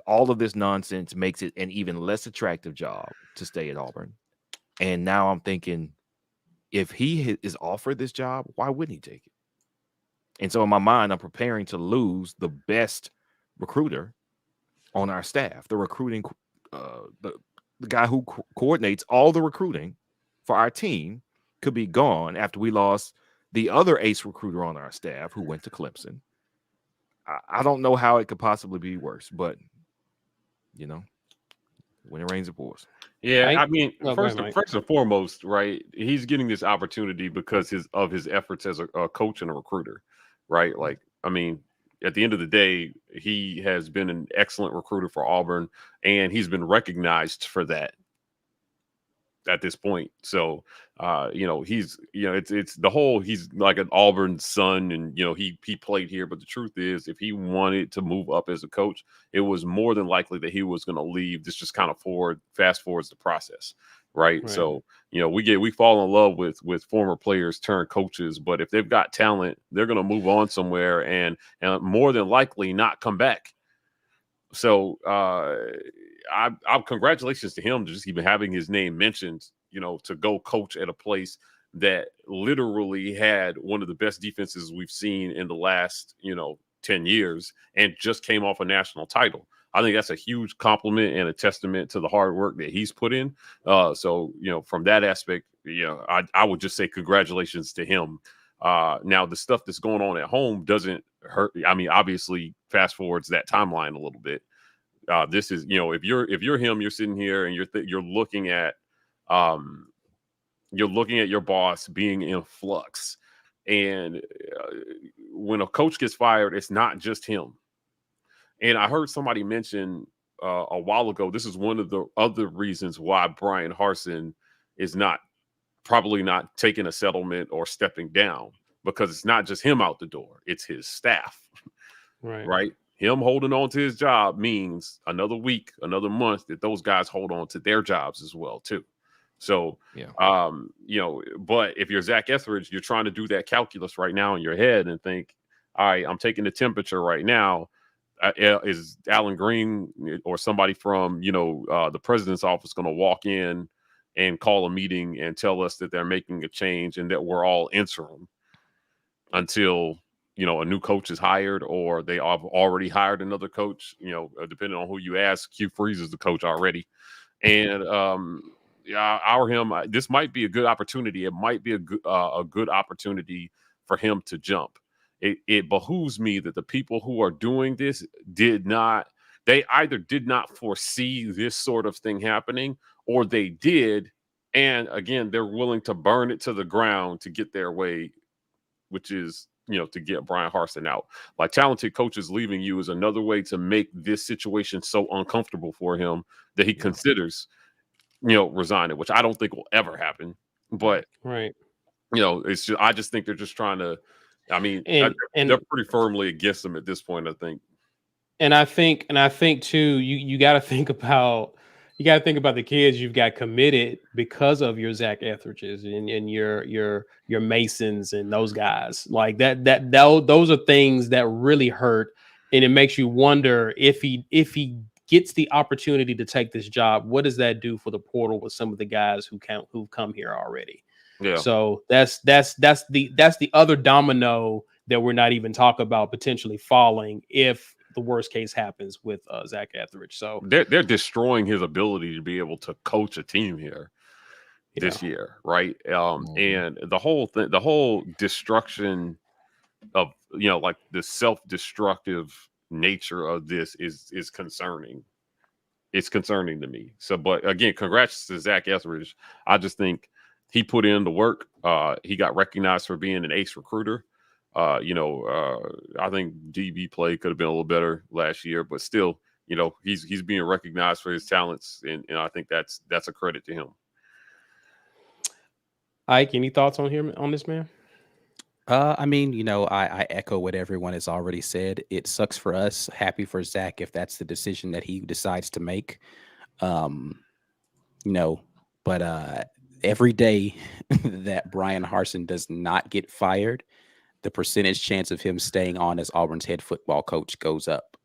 all of this nonsense makes it an even less attractive job to stay at Auburn. And now I'm thinking, if he is offered this job, why wouldn't he take it? And so in my mind, I'm preparing to lose the best recruiter on our staff. The recruiting, the guy who coordinates all the recruiting for our team could be gone after we lost the other ace recruiter on our staff who went to Clemson. I don't know how it could possibly be worse, but when it rains, it pours. Yeah, I mean, first and foremost, right? He's getting this opportunity because of his efforts as a coach and a recruiter, right? Like, I mean, at the end of the day, he has been an excellent recruiter for Auburn, and he's been recognized for that at this point. So, he's, it's the whole, he's like an Auburn son, and, he played here. But the truth is, if he wanted to move up as a coach, it was more than likely that he was going to leave. This just kind of fast forwards the process. right? So, we fall in love with former players turned coaches, but if they've got talent, they're going to move on somewhere and more than likely not come back. So, I congratulations to him to just even having his name mentioned, to go coach at a place that literally had one of the best defenses we've seen in the last, 10 years and just came off a national title. I think that's a huge compliment and a testament to the hard work that he's put in. So, from that aspect, I would just say congratulations to him. Now, the stuff that's going on at home doesn't hurt. I mean, obviously, fast forwards that timeline a little bit. This is, if you're him, you're sitting here and you're looking at your boss being in flux, and when a coach gets fired, it's not just him. And I heard somebody mention a while ago, this is one of the other reasons why Bryan Harsin is probably not taking a settlement or stepping down, because it's not just him out the door, it's his staff. Right? Him holding on to his job means another week, another month that those guys hold on to their jobs as well too. So, but if you're Zac Etheridge, you're trying to do that calculus right now in your head and think, all right, I'm taking the temperature right now. Is Alan Green or somebody from, the president's office going to walk in and call a meeting and tell us that they're making a change and that we're all interim until, a new coach is hired, or they have already hired another coach, depending on who you ask. Hugh Freeze is the coach already. And, this might be a good opportunity. It might be a good opportunity for him to jump. It behooves me that the people who are doing this they either did not foresee this sort of thing happening, or they did. And again, they're willing to burn it to the ground to get their way, which is, to get Bryan Harsin out. Like, talented coaches leaving you is another way to make this situation so uncomfortable for him that he considers, resigning, which I don't think will ever happen. But, it's just, I just think they're just trying to, they're pretty firmly against him at this point, I think. And I think too, you got to think about the kids you've got committed because of your Zac Etheridges and your Masons and those guys. Like those are things that really hurt, and it makes you wonder if he gets the opportunity to take this job, what does that do for the portal with some of the guys who've come here already? Yeah. So that's the other domino that we're not even talking about potentially falling if the worst case happens with Zac Etheridge. So they're destroying his ability to be able to coach a team here this year, right? And the whole destruction of, like the self-destructive nature of this is concerning. It's concerning to me. So, but again, congrats to Zac Etheridge. I just think he put in the work. He got recognized for being an ace recruiter. I think DB play could have been a little better last year, but still, he's being recognized for his talents, and I think that's a credit to him. Ike, any thoughts on this, man? I echo what everyone has already said. It sucks for us. Happy for Zac if that's the decision that he decides to make. But every day that Bryan Harsin does not get fired, the percentage chance of him staying on as Auburn's head football coach goes up.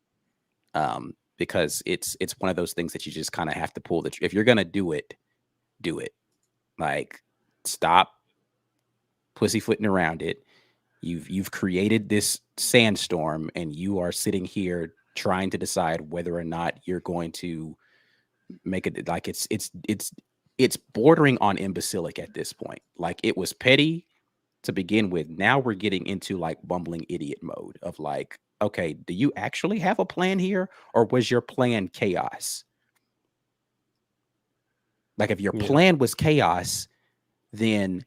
Because it's one of those things that you just kind of have to pull if you're gonna do it, do it. Like, stop pussyfooting around it. You've created this sandstorm, and you are sitting here trying to decide whether or not you're going to make it. Like, it's bordering on imbecilic at this point. Like, it was petty to begin with. Now we're getting into like bumbling idiot mode of like, okay, do you actually have a plan here, or was your plan chaos? Like, if your plan was chaos, then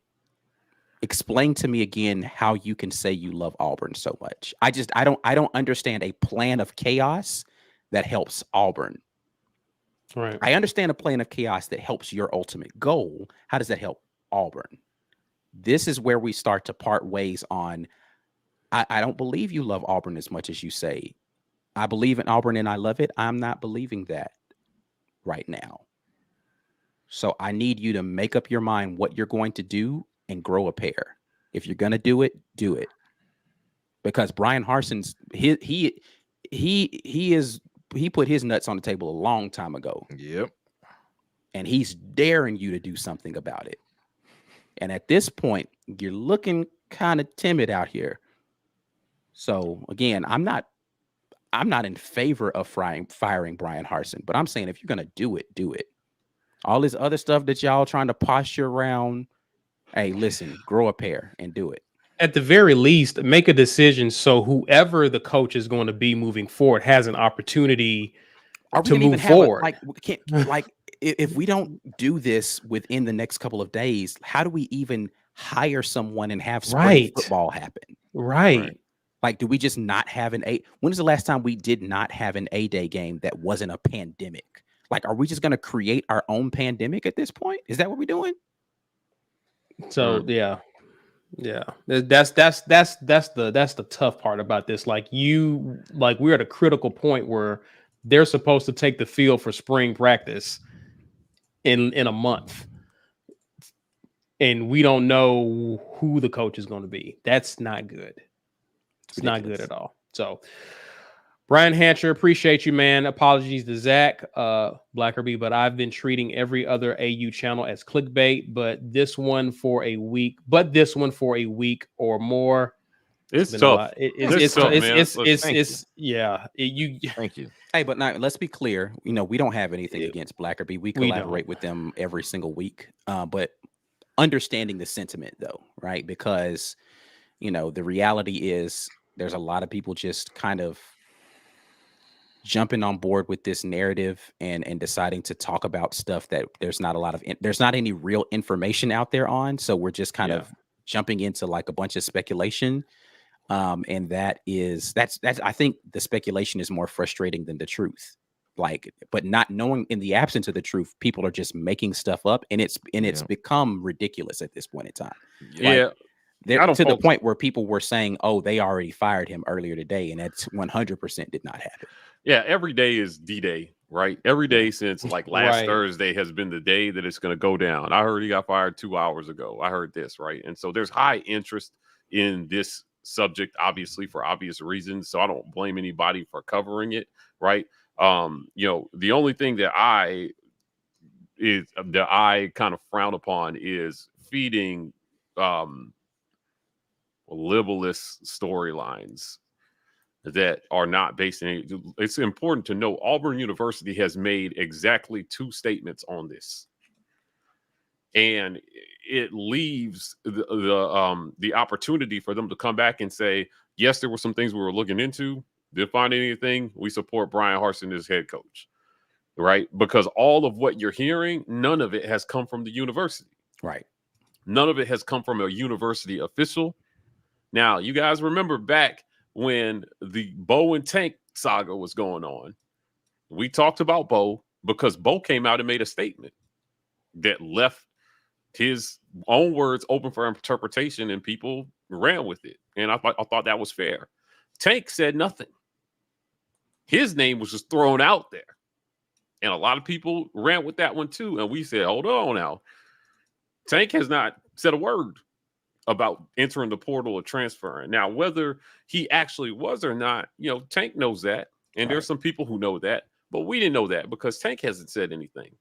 explain to me again how you can say you love Auburn so much. I don't understand a plan of chaos that helps Auburn. Right. I understand a plan of chaos that helps your ultimate goal. How does that help Auburn? This is where we start to part ways on, I don't believe you love Auburn as much as you say. I believe in Auburn and I love it. I'm not believing that right now. So I need you to make up your mind what you're going to do and grow a pair. If you're going to do it, do it. Because Bryan Harsin's he put his nuts on the table a long time ago. Yep. And he's daring you to do something about it. And at this point, you're looking kind of timid out here. So again, I'm not in favor of firing Bryan Harsin, but I'm saying if you're going to do it, do it. All this other stuff that y'all trying to posture around, hey, listen, grow a pair and do it. At the very least, make a decision so whoever the coach is going to be moving forward has an opportunity to move forward. If we don't do this within the next couple of days, how do we even hire someone and have spring football happen? Right. Like, do we just not have when is the last time we did not have an A-Day game that wasn't a pandemic? Like, are we just going to create our own pandemic at this point? Is that what we're doing? So, yeah. That's the tough part about this. We're at a critical point where they're supposed to take the field for spring practice in a month. And we don't know who the coach is going to be. That's not good. It's not good at all. So, Brian Hancher, appreciate you, man. Apologies to Zach Blackerby, but I've been treating every other AU channel as clickbait, but this one for a week or more. It's tough. Thank you. Hey, but now let's be clear. We don't have anything against Blackerby. We collaborate with them every single week. But understanding the sentiment, though, right? Because the reality is there's a lot of people just kind of jumping on board with this narrative and deciding to talk about stuff that there's not any real information out there on. So we're just kind of jumping into like a bunch of speculation. And that's I think the speculation is more frustrating than the truth. But not knowing, in the absence of the truth, people are just making stuff up, and it's become ridiculous at this point in time. To the point where people were saying, "Oh, they already fired him earlier today," and that's 100% did not happen. Yeah, every day is D-Day, right? Every day since last Thursday has been the day that it's going to go down. I heard he got fired 2 hours ago. I heard this, right? And so there's high interest in this subject, obviously, for obvious reasons. So I don't blame anybody for covering it, right? The only thing that I kind of frown upon is feeding libelous storylines that are not based in any. It's important to know Auburn University has made exactly 2 statements on this, and it leaves the opportunity for them to come back and say, yes, there were some things we were looking into. Didn't find anything. We support Bryan Harsin as head coach, right? Because all of what you're hearing, none of it has come from the university. Right. None of it has come from a university official. Now, you guys remember back when the Bo and Tank saga was going on, we talked about Bo because Bo came out and made a statement that left his own words open for interpretation, and people ran with it. And I thought that was fair. Tank said nothing. His name was just thrown out there. And a lot of people ran with that one too. And we said, hold on now. Tank has not said a word about entering the portal or transferring. Now, whether he actually was or not, Tank knows that. And there's some people who know that. But we didn't know that because Tank hasn't said anything.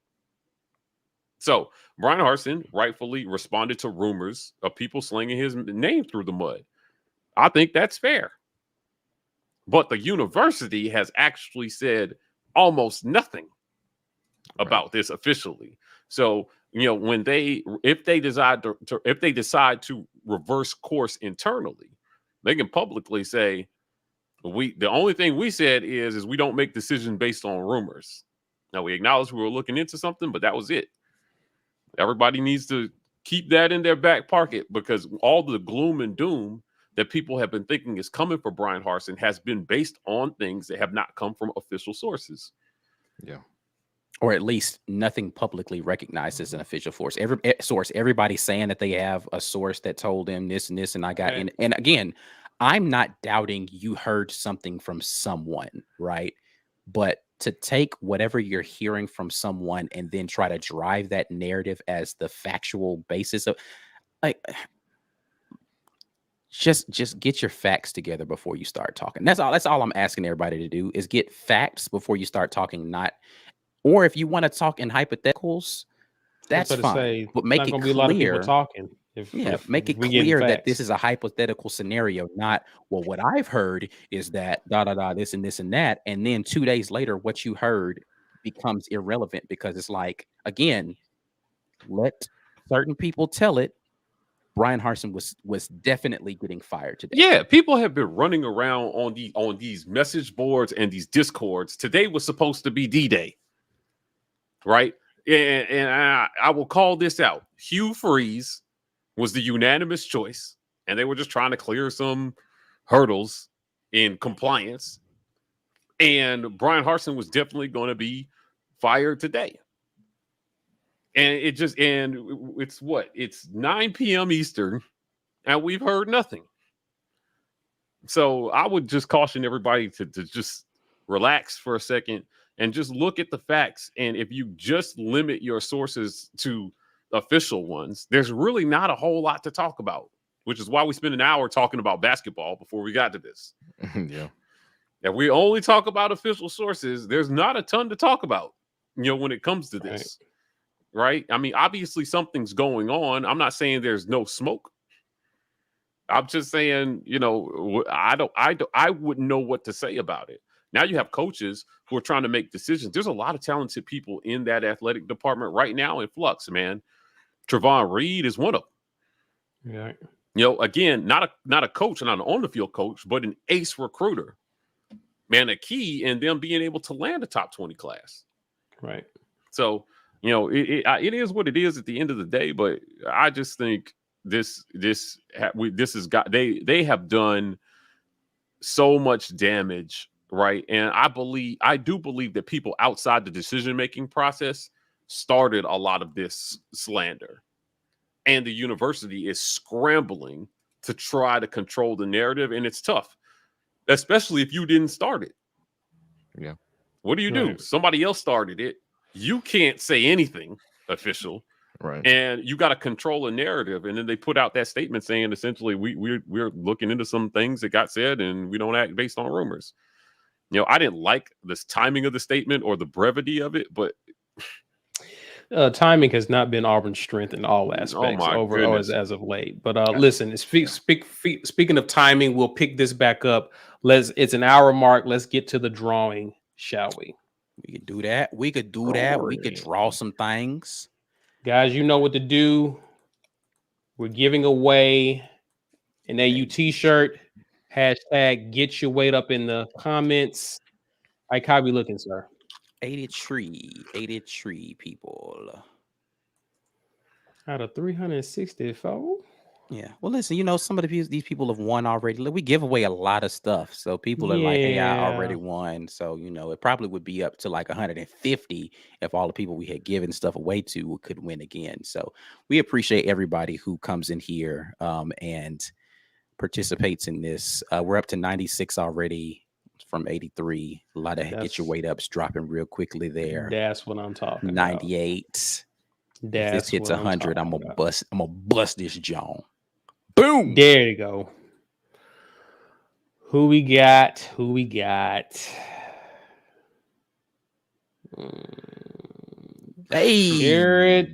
So Bryan Harsin rightfully responded to rumors of people slinging his name through the mud. I think that's fair. But the university has actually said almost nothing about this officially. So, if they decide to reverse course internally, they can publicly say, the only thing we said is we don't make decisions based on rumors. Now, we acknowledge we were looking into something, but that was it. Everybody needs to keep that in their back pocket, because all the gloom and doom that people have been thinking is coming for Bryan Harsin has been based on things that have not come from official sources. Yeah. Or at least nothing publicly recognized as an official source. Everybody's saying that they have a source that told them this and this, and I got and again, I'm not doubting you heard something from someone, right? But to take whatever you're hearing from someone and then try to drive that narrative as the factual basis of, like, just get your facts together before you start talking. That's all I'm asking everybody to do, is get facts before you start talking. Or if you want to talk in hypotheticals, that's fine. But make it clear. A lot of people talking. Make it clear that this is a hypothetical scenario, not, well, what I've heard is that this and this and that. And then 2 days later, what you heard becomes irrelevant, because it's like, again, let certain people tell it. Bryan Harsin was definitely getting fired today. Yeah, people have been running around on these message boards and these discords. Today was supposed to be D-Day, right? And I will call this out. Hugh Freeze was the unanimous choice, and they were just trying to clear some hurdles in compliance. And Bryan Harsin was definitely going to be fired today. And it's 9 p.m. Eastern, and we've heard nothing. So I would just caution everybody to just relax for a second and just look at the facts. And if you just limit your sources to official ones, there's really not a whole lot to talk about, which is why we spent an hour talking about basketball before we got to this. Yeah. If we only talk about official sources, there's not a ton to talk about, when it comes to this. Right? I mean, obviously something's going on. I'm not saying there's no smoke. I'm just saying, I wouldn't know what to say about it. Now you have coaches who are trying to make decisions. There's a lot of talented people in that athletic department right now in flux, man. Trevon Reed is one of them. Yeah. Again, not a coach, not an on-the-field coach, but an ace recruiter. Man, a key in them being able to land a top 20 class. Right. So, it is what it is at the end of the day, but I just think they have done so much damage, right? And I do believe that people outside the decision-making process started a lot of this slander, and the university is scrambling to try to control the narrative, and it's tough, especially if you didn't start it. Yeah. What do you do? Somebody else started it. You can't say anything official, right? And you got to control a narrative. And then they put out that statement saying, essentially, we're looking into some things that got said, and we don't act based on rumors. I didn't like this timing of the statement or the brevity of it, but timing has not been Auburn's strength in all aspects as of late. But listen, speaking of timing, we'll pick this back up. It's an hour mark. Let's get to the drawing, shall we? We could do that. We could draw some things. Guys, you know what to do. We're giving away an AU t-shirt. Hashtag get your weight up in the comments. How we looking, sir? 83 people. Out of 364? Yeah. Well, listen, some of these people have won already. We give away a lot of stuff. So people are like, hey, I already won. So, it probably would be up to like 150 if all the people we had given stuff away to could win again. So we appreciate everybody who comes in here and participates in this. We're up to 96 already from 83. A lot of get your weight ups dropping real quickly there. That's what I'm talking 98. About. If this hits 100, I'm gonna bust this John. Boom. There you go. Who we got? Hey,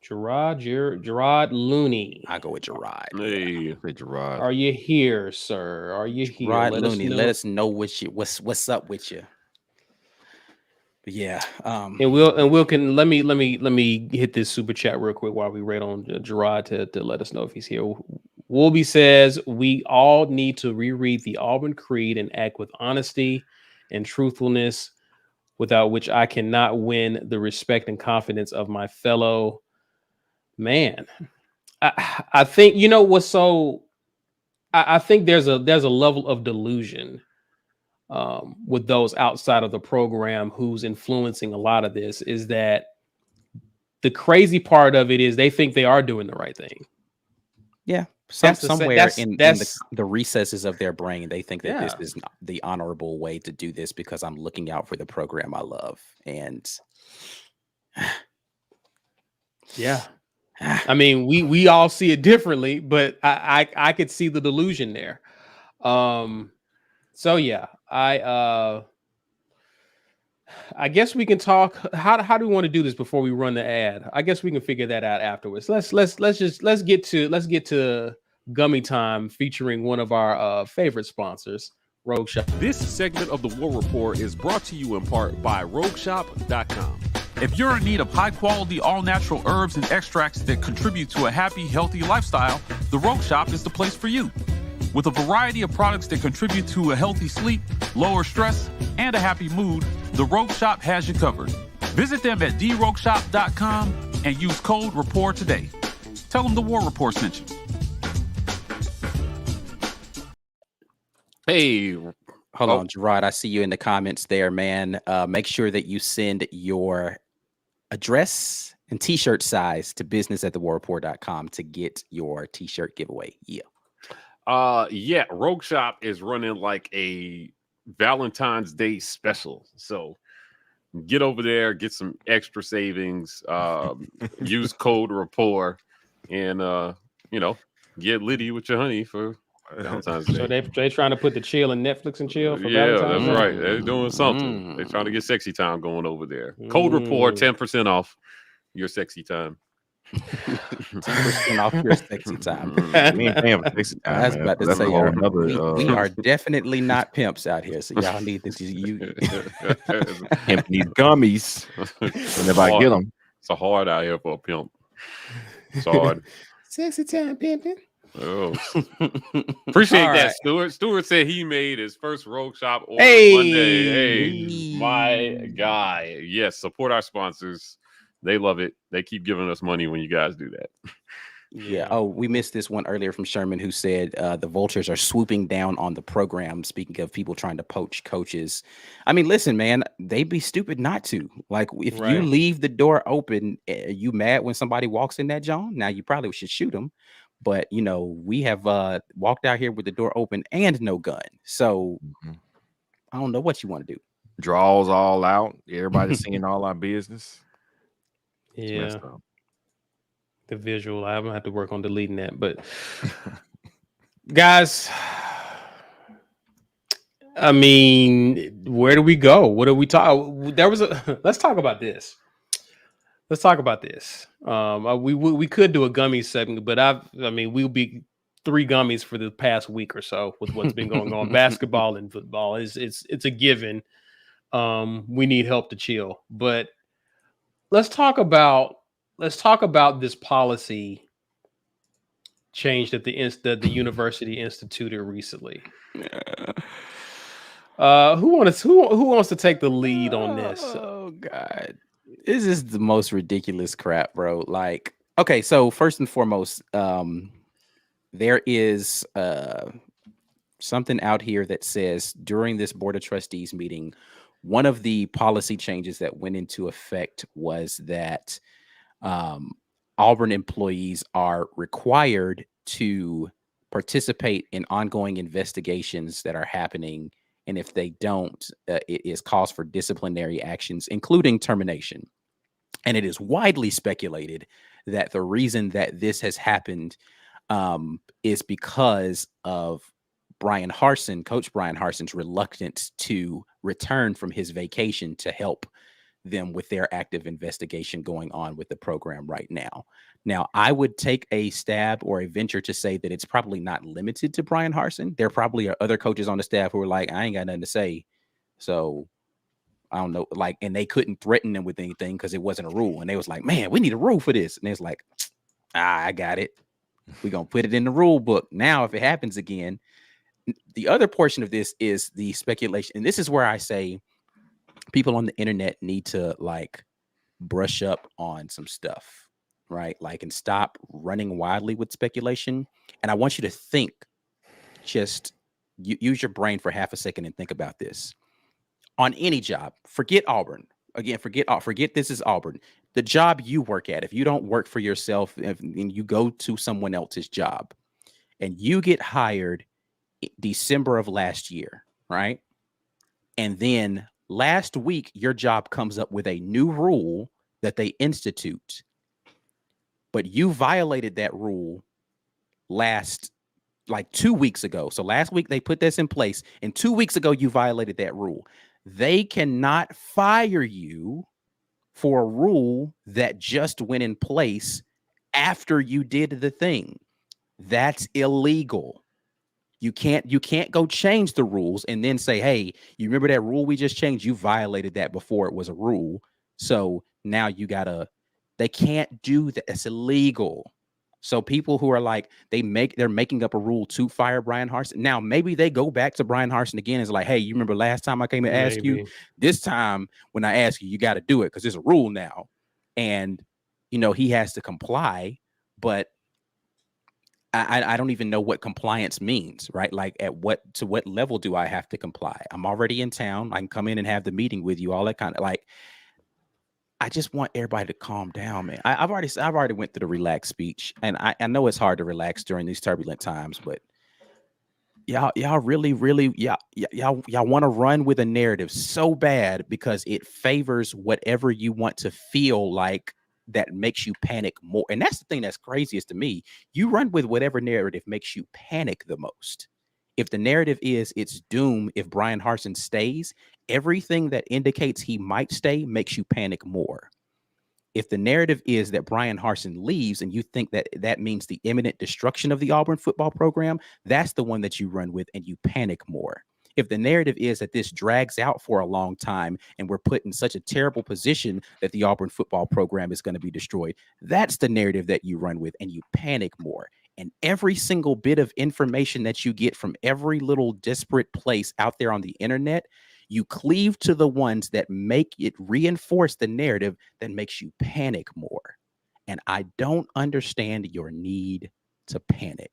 Gerard Looney. I go with Gerard. Hey, Gerard. Are you here, sir? Are you here? Gerard Looney, let us know what's up with you. But yeah, and let me hit this super chat real quick while we wait on Gerard to let us know if he's here. Woolby says we all need to reread the Auburn Creed and act with honesty and truthfulness, without which I cannot win the respect and confidence of my fellow man. I think I think there's a level of delusion with those outside of the program who's influencing a lot of this, is that the crazy part of it is they think they are doing the right thing. Yeah. Somewhere in the recesses of their brain, they think that this is not the honorable way to do this because I'm looking out for the program I love. And yeah, I mean, we all see it differently, but I could see the delusion there. So yeah, I guess we can talk. How do we want to do this before we run the ad? I guess we can figure that out afterwards. Let's get to Gummy Time, featuring one of our favorite sponsors, Rogue Shop. This segment of the War Report is brought to you in part by RogueShop.com. If you're in need of high-quality, all-natural herbs and extracts that contribute to a happy, healthy lifestyle, the Rogue Shop is the place for you. With a variety of products that contribute to a healthy sleep, lower stress, and a happy mood, the Rogue Shop has you covered. Visit them at DRogueShop.com and use code REPORT today. Tell them the War Report sent you. Hey, hold on, Gerard. I see you in the comments there, man. Make sure that you send your address and t-shirt size to business@thewarreport.com to get your t-shirt giveaway. Yeah, Rogue Shop is running like a Valentine's Day special. So get over there, get some extra savings, use code REPORT, and get litty with your honey for Valentine's Day. So they trying to put the chill in Netflix and chill for yeah, Valentine's that's Day? right. They're doing something. They're trying to get sexy time going over there. Code REPORT, 10% off your sexy time. 10% off your sexy time. Me and Pam, sexy time. I was about to say, we are definitely not pimps out here, so y'all need to pimp these gummies. Whenever I get them, it's hard out here for a pimp. It's hard. Sexy time pimping. Oh, appreciate that, right. Stuart said he made his first Rogue Shop order Monday. Hey, my guy. Yes, support our sponsors. They love it. They keep giving us money when you guys do that. Yeah. Oh, we missed this one earlier from Sherman, who said the vultures are swooping down on the program. Speaking of people trying to poach coaches. I mean, listen, man, they'd be stupid not to. Like, if you leave the door open, you mad when somebody walks in that John? Now, you probably should shoot them. But, we have walked out here with the door open and no gun. So I don't know what you want to do. Draws all out. Everybody's seeing all our business. Yeah. The visual. I'm gonna have to work on deleting that. But guys, I mean, where do we go? What do we talk? Let's talk about this. We could do a gummy segment, but we'll be 3 gummies for the past week or so with what's been going on. Basketball and football it's a given. We need help to chill, but let's talk about this policy change that the university instituted recently. Who wants to take the lead on this? Oh God. This is the most ridiculous crap, bro. Like, okay, so first and foremost, there is something out here that says during this Board of Trustees meeting, one of the policy changes that went into effect was that Auburn employees are required to participate in ongoing investigations that are happening. And if they don't, it is cause for disciplinary actions, including termination. And it is widely speculated that the reason that this has happened is because of Coach Bryan Harsin's reluctance to return from his vacation to help them with their active investigation going on with the program right now. Now, I would take a stab or a venture to say that it's probably not limited to Bryan Harsin. There probably are other coaches on the staff who are like, I ain't got nothing to say. So I don't know, and they couldn't threaten them with anything because it wasn't a rule. And they was like, man, we need a rule for this. And they was like, I got it. We're going to put it in the rule book. Now, if it happens again, the other portion of this is the speculation. And this is where I say people on the internet need to brush up on some stuff, right? And stop running wildly with speculation. And I want you to think, just use your brain for half a second and think about this. On any job, forget Auburn. Again, forget this is Auburn. The job you work at, if you don't work for yourself and you go to someone else's job, and you get hired December of last year, right? And then last week, your job comes up with a new rule that they institute, but you violated that rule like 2 weeks ago. So last week they put this in place, and 2 weeks ago you violated that rule. They cannot fire you for a rule that just went in place after you did the thing. That's illegal. You can't go change the rules and then say, hey, you remember that rule we just changed? You violated that before it was a rule. So now they can't do that. It's illegal. So people who are like, they're making up a rule to fire Bryan Harsin. Now, maybe they go back to Bryan Harsin again and it's like, hey, you remember last time I came and asked you? This time when I ask you, you got to do it because it's a rule now. And, he has to comply, but I don't even know what compliance means, right? Like to what level do I have to comply? I'm already in town. I can come in and have the meeting with you, all that kind of like. I just want everybody to calm down, man. I've already went through the relaxed speech, and I know it's hard to relax during these turbulent times, but y'all really y'all want to run with a narrative so bad because it favors whatever you want to feel like that makes you panic more. And that's the thing that's craziest to me. You run with whatever narrative makes you panic the most. If the narrative is it's doom if Bryan Harsin stays, everything that indicates he might stay makes you panic more. If the narrative is that Bryan Harsin leaves and you think that means the imminent destruction of the Auburn football program, that's the one that you run with and you panic more. If the narrative is that this drags out for a long time and we're put in such a terrible position that the Auburn football program is going to be destroyed, that's the narrative that you run with and you panic more. And every single bit of information that you get from every little disparate place out there on the internet, you cleave to the ones that make it reinforce the narrative that makes you panic more. And I don't understand your need to panic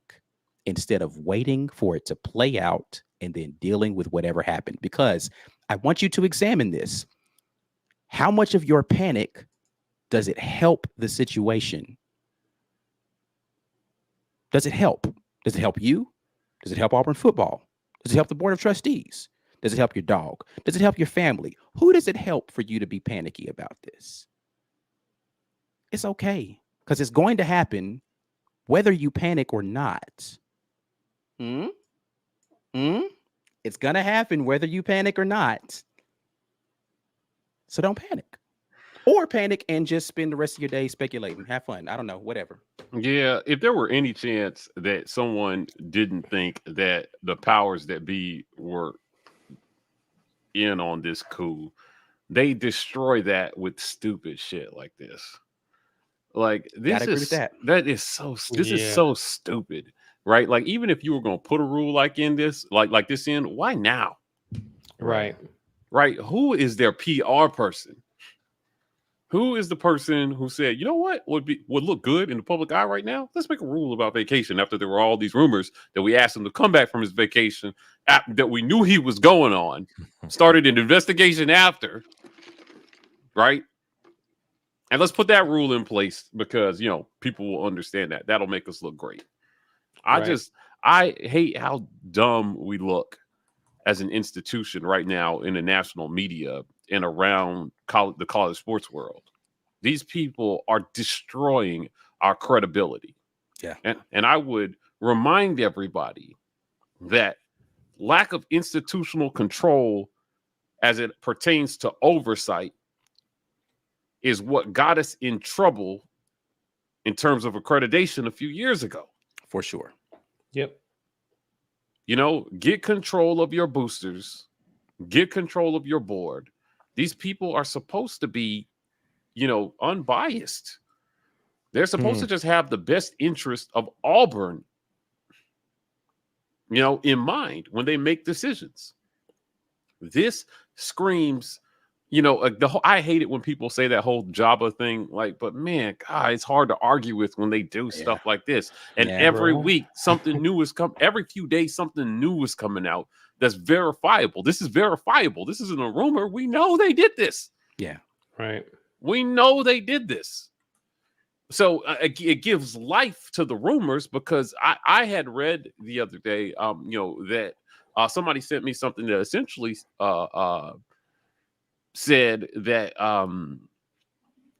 instead of waiting for it to play out and then dealing with whatever happened. Because I want you to examine this. How much of your panic does it help the situation? Does it help? Does it help you? Does it help Auburn football? Does it help the board of trustees? Does it help your dog? Does it help your family? Who does it help for you to be panicky about this? It's okay, because it's going to happen whether you panic or not. It's going to happen whether you panic or not. So don't panic. Or panic and just spend the rest of your day speculating. Have fun. I don't know. Whatever. Yeah. If there were any chance that someone didn't think that the powers that be were in on this coup, they destroy that with stupid shit like this. Like this is is so stupid, right? Like even if you were going to put a rule like in this, like this in, why now? Right. Who is their PR person? Who is the person who said, you know what would look good in the public eye right now? Let's make a rule about vacation after there were all these rumors that we asked him to come back from his vacation that we knew he was going on, started an investigation after, right? And let's put that rule in place because, people will understand that. That'll make us look great. I hate how dumb we look as an institution right now in the national media and around the college sports world. These people are destroying our credibility. Yeah. And I would remind everybody that lack of institutional control as it pertains to oversight is what got us in trouble in terms of accreditation a few years ago. For sure. Yep. Get control of your boosters, get control of your board. These people are supposed to be, unbiased. They're supposed to just have the best interest of Auburn, in mind when they make decisions. This screams, I hate it when people say that whole Jabba thing, but man, God, it's hard to argue with when they do stuff like this. And every week something new is every few days, something new is coming out that's verifiable. This is verifiable. This isn't a rumor. We know they did this. Yeah. Right. We know they did this. So it gives life to the rumors, because I had read the other day, that somebody sent me something that essentially said that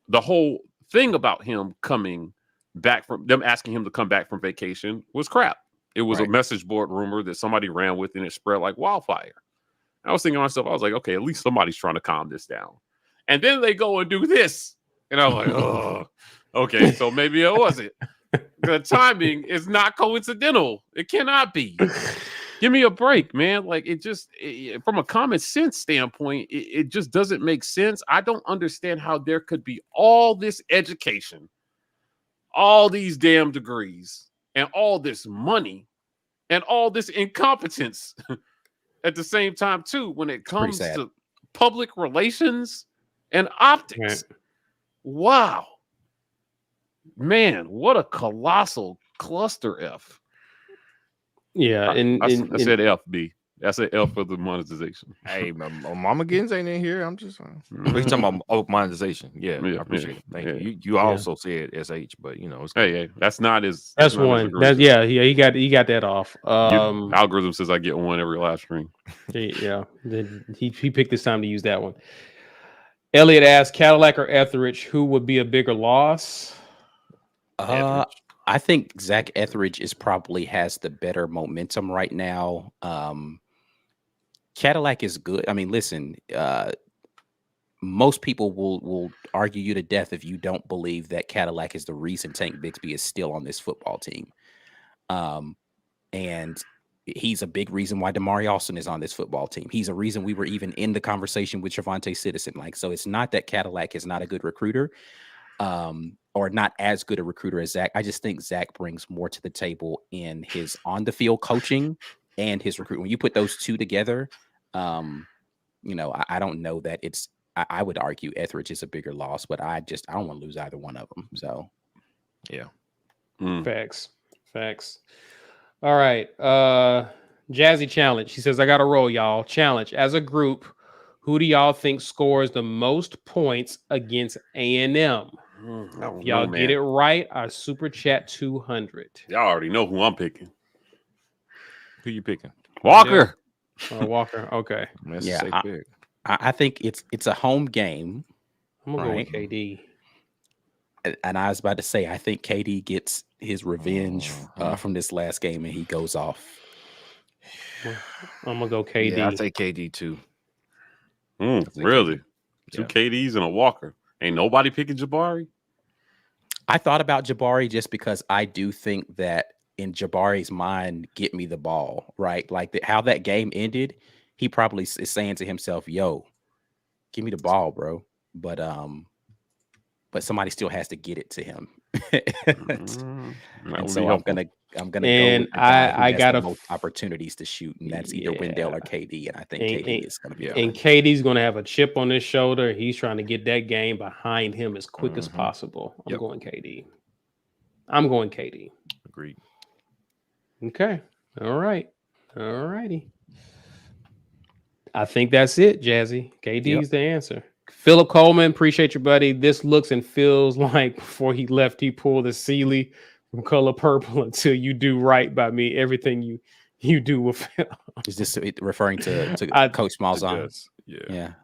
the whole thing about him coming back from them asking him to come back from vacation was crap. It was a message board rumor that somebody ran with, and it spread like wildfire. I was thinking to myself, I was like, okay, at least somebody's trying to calm this down. And then they go and do this, and I was like, oh. Okay, so maybe it wasn't. The timing is not coincidental. It cannot be. Give me a break, man. Like, from a common sense standpoint, it just doesn't make sense. I don't understand how there could be all this education, all these damn degrees, and all this money, and all this incompetence at the same time, too, when it comes to public relations and optics. Right. Wow. Man, what a colossal cluster F. Yeah, I said FB. I said F for the monetization. Hey, Mama Gens ain't in here. I'm just we're talking about monetization. Yeah, I appreciate it. Thank you. You also said SH, but it's hey, that's not his. That's one. He got that off. Algorithm says I get one every live stream. Yeah, he picked this time to use that one. Elliot asked, Cadillac or Etheridge, who would be a bigger loss? I think Zac Etheridge probably has the better momentum right now. Cadillac is good. I mean, listen, most people will argue you to death if you don't believe that Cadillac is the reason Tank Bixby is still on this football team. And he's a big reason why Damari Alston is on this football team. He's a reason we were even in the conversation with Trevante Citizen. So it's not that Cadillac is not a good recruiter. Or not as good a recruiter as Zac. I just think Zac brings more to the table in his on-the-field coaching and his recruiting. When you put those two together, I don't know that it's. I would argue Etheridge is a bigger loss, but I don't want to lose either one of them. So, yeah, Facts. All right, Jazzy challenge. She says, "I got to roll, y'all. Challenge as a group. Who do y'all think scores the most points against A&M?" Y'all get it right. Our super chat 200. Y'all already know who I'm picking. Who you picking? Walker. Walker. Okay. I think it's a home game. I'm gonna go with KD. And I was about to say, I think KD gets his revenge from this last game, and he goes off. I'm gonna go KD. Yeah, I take KD too. Really? Two KDs and a Walker. Ain't nobody picking Jabari? I thought about Jabari just because I do think that in Jabari's mind, get me the ball, right? Like how that game ended, he probably is saying to himself, yo, give me the ball, bro. But somebody still has to get it to him. And so I'm gonna and go I got opportunities to shoot, and that's either Wendell or KD, and I think KD is gonna be and KD's gonna have a chip on his shoulder. He's trying to get that game behind him as quick as possible. I'm going KD. Agreed. Okay. All righty. I think that's it, Jazzy. KD's the answer. Philip Coleman, appreciate you, buddy. This looks and feels like before he left, he pulled a Sealy from Color Purple until you do right by me. Everything you do with him. Is this referring to Coach Malzahn? Yeah.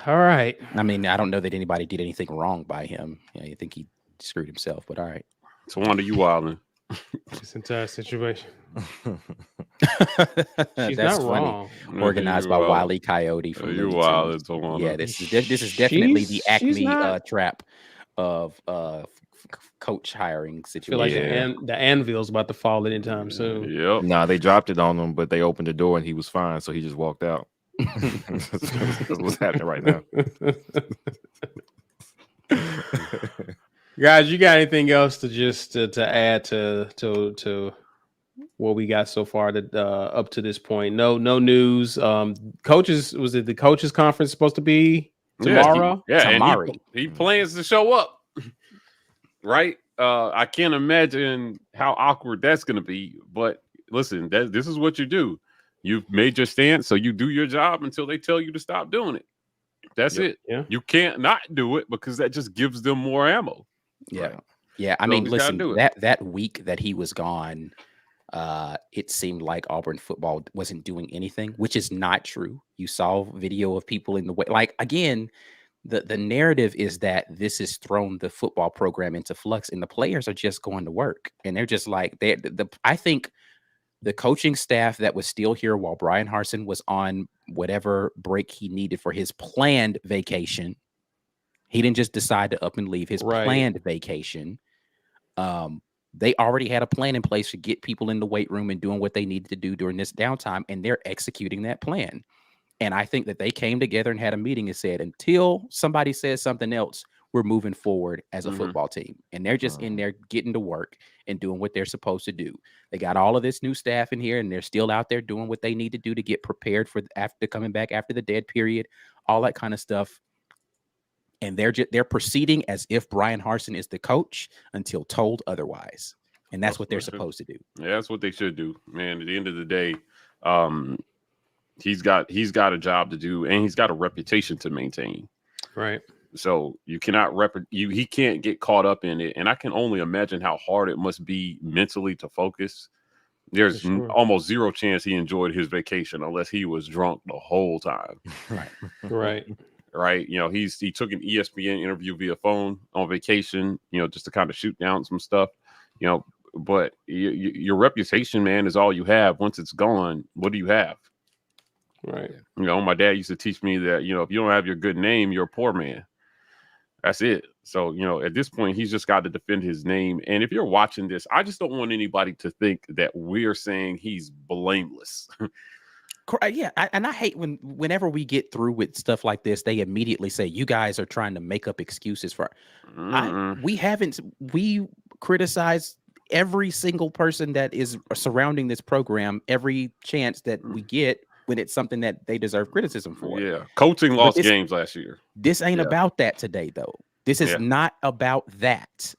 All right. I mean, I don't know that anybody did anything wrong by him. I think he screwed himself, but all right. So Wanda, you wildin'. This entire situation. She's not wrong. Organized by Wile E. Coyote from you wild. Yeah, this is definitely the Acme trap of coach hiring situation. I feel like the anvil's about to fall anytime soon. Yep. Nah, they dropped it on him, but they opened the door and he was fine, so he just walked out. That's what's happening right now. Guys, you got anything else to add to what we got so far up to this point? No news. Coaches, was it the coaches conference supposed to be tomorrow? Tomorrow. He plans to show up. Right? I can't imagine how awkward that's going to be. But listen, this is what you do. You've made your stance, so you do your job until they tell you to stop doing it. That's it. Yeah. You can't not do it because that just gives them more ammo. Yeah. Right. Yeah. I So mean, he's gotta listen, do it. that week that he was gone, it seemed like Auburn football wasn't doing anything, which is not true. You saw video of people in the way, like, again, the narrative is that this has thrown the football program into flux, and the players are just going to work, and they're just like I think the coaching staff that was still here while Bryan Harsin was on whatever break he needed for his planned vacation. He didn't just decide to up and leave his planned vacation. They already had a plan in place to get people in the weight room and doing what they needed to do during this downtime, and they're executing that plan. And I think that they came together and had a meeting and said, until somebody says something else, we're moving forward as a football team. And they're just in there getting to work and doing what they're supposed to do. They got all of this new staff in here, and they're still out there doing what they need to do to get prepared for after coming back after the dead period, all that kind of stuff. And they're proceeding as if Bryan Harsin is the coach until told otherwise. And that's what they're supposed to do. Yeah, that's what they should do, man. At the end of the day, he's got a job to do, and he's got a reputation to maintain. Right. So you cannot he can't get caught up in it. And I can only imagine how hard it must be mentally to focus. There's almost zero chance he enjoyed his vacation unless he was drunk the whole time. Right. Right. You know, he took an ESPN interview via phone on vacation, you know, just to kind of shoot down some stuff, you know, but your reputation, man, is all you have. Once it's gone, what do you have? Right. You know, my dad used to teach me that, you know, if you don't have your good name, you're a poor man. That's it. So, you know, at this point, he's just got to defend his name. And if you're watching this, I just don't want anybody to think that we're saying he's blameless. Yeah, and I hate whenever we get through with stuff like this, they immediately say you guys are trying to make up excuses for. We criticize every single person that is surrounding this program every chance that we get when it's something that they deserve criticism for. Yeah, coaching lost games last year. This ain't about that today, though. This is not about that.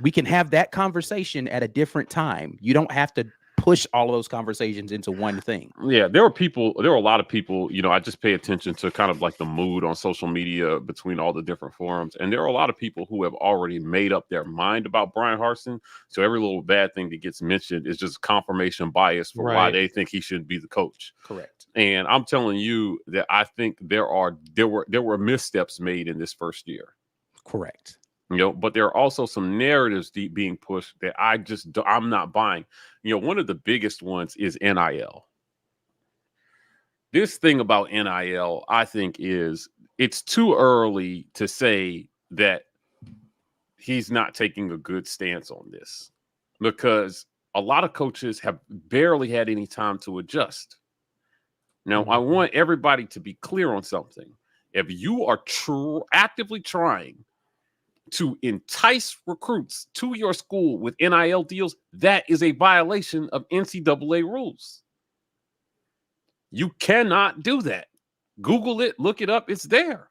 We can have that conversation at a different time. You don't have to push all of those conversations into one thing. Yeah, there were a lot of people, you know, I just pay attention to kind of like the mood on social media between all the different forums. And there are a lot of people who have already made up their mind about Bryan Harsin. So every little bad thing that gets mentioned is just confirmation bias for why they think he shouldn't be the coach. Correct. And I'm telling you that I think there were missteps made in this first year. Correct. You know, but there are also some narratives being pushed that I'm not buying. You know, one of the biggest ones is NIL. This thing about NIL, I think, is it's too early to say that he's not taking a good stance on this, because a lot of coaches have barely had any time to adjust. Now, I want everybody to be clear on something. If you are actively trying to entice recruits to your school with NIL deals, that is a violation of NCAA rules. You cannot do that. Google it, look it up, it's there.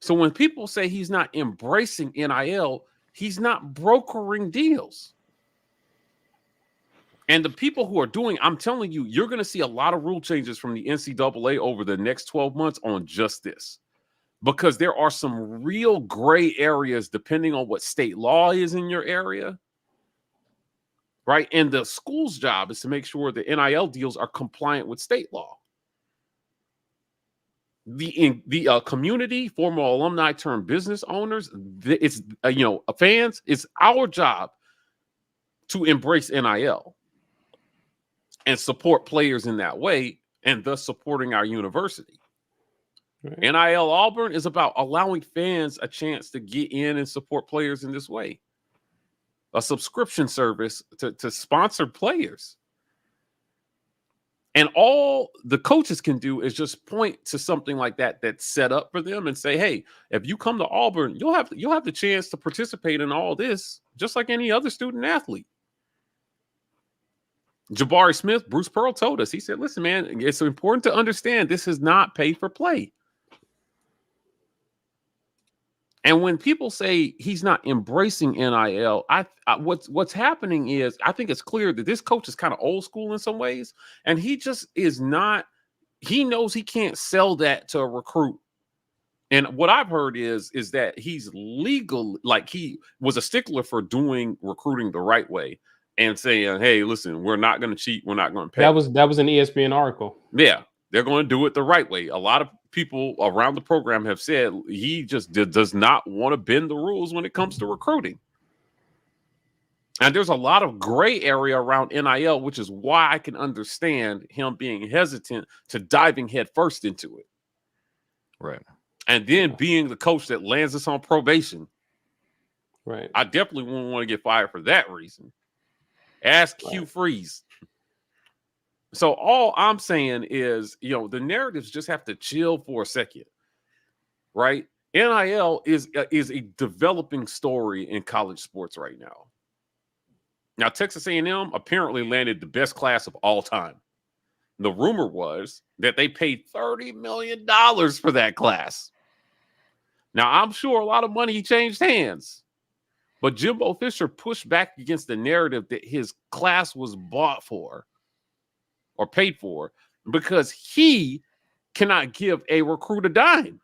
So when people say he's not embracing NIL, he's not brokering deals. And the people who are doing, I'm telling you, you're going to see a lot of rule changes from the NCAA over the next 12 months on just this. Because there are some real gray areas depending on what state law is in your area, right? And the school's job is to make sure the NIL deals are compliant with state law. The community, former alumni turned business owners, it's fans. It's our job to embrace NIL and support players in that way, and thus supporting our university. NIL Auburn is about allowing fans a chance to get in and support players in this way. A subscription service to sponsor players. And all the coaches can do is just point to something like that that's set up for them and say, hey, if you come to Auburn, you'll have the chance to participate in all this, just like any other student athlete. Jabari Smith, Bruce Pearl told us, he said, listen, man, it's important to understand this is not pay for play. And when people say he's not embracing NIL, what's happening is I think it's clear that this coach is kind of old school in some ways, and he just is not. He knows he can't sell that to a recruit And what I've heard is that he's legal, like he was a stickler for doing recruiting the right way and saying, hey, listen, we're not going to cheat. We're not going to pay. That was an ESPN article. Yeah, they're going to do it the right way. A lot of people around the program have said he just does not want to bend the rules when it comes to recruiting. And there's a lot of gray area around NIL, which is why I can understand him being hesitant to diving headfirst into it. Right. And then being the coach that lands us on probation. Right. I definitely wouldn't want to get fired for that reason. Ask Hugh Freeze. So all I'm saying is, the narratives just have to chill for a second, right? NIL is a developing story in college sports right now. Now, Texas A&M apparently landed the best class of all time. The rumor was that they paid $30 million for that class. Now, I'm sure a lot of money changed hands, but Jimbo Fisher pushed back against the narrative that his class was bought for or paid for because he cannot give a recruit a dime.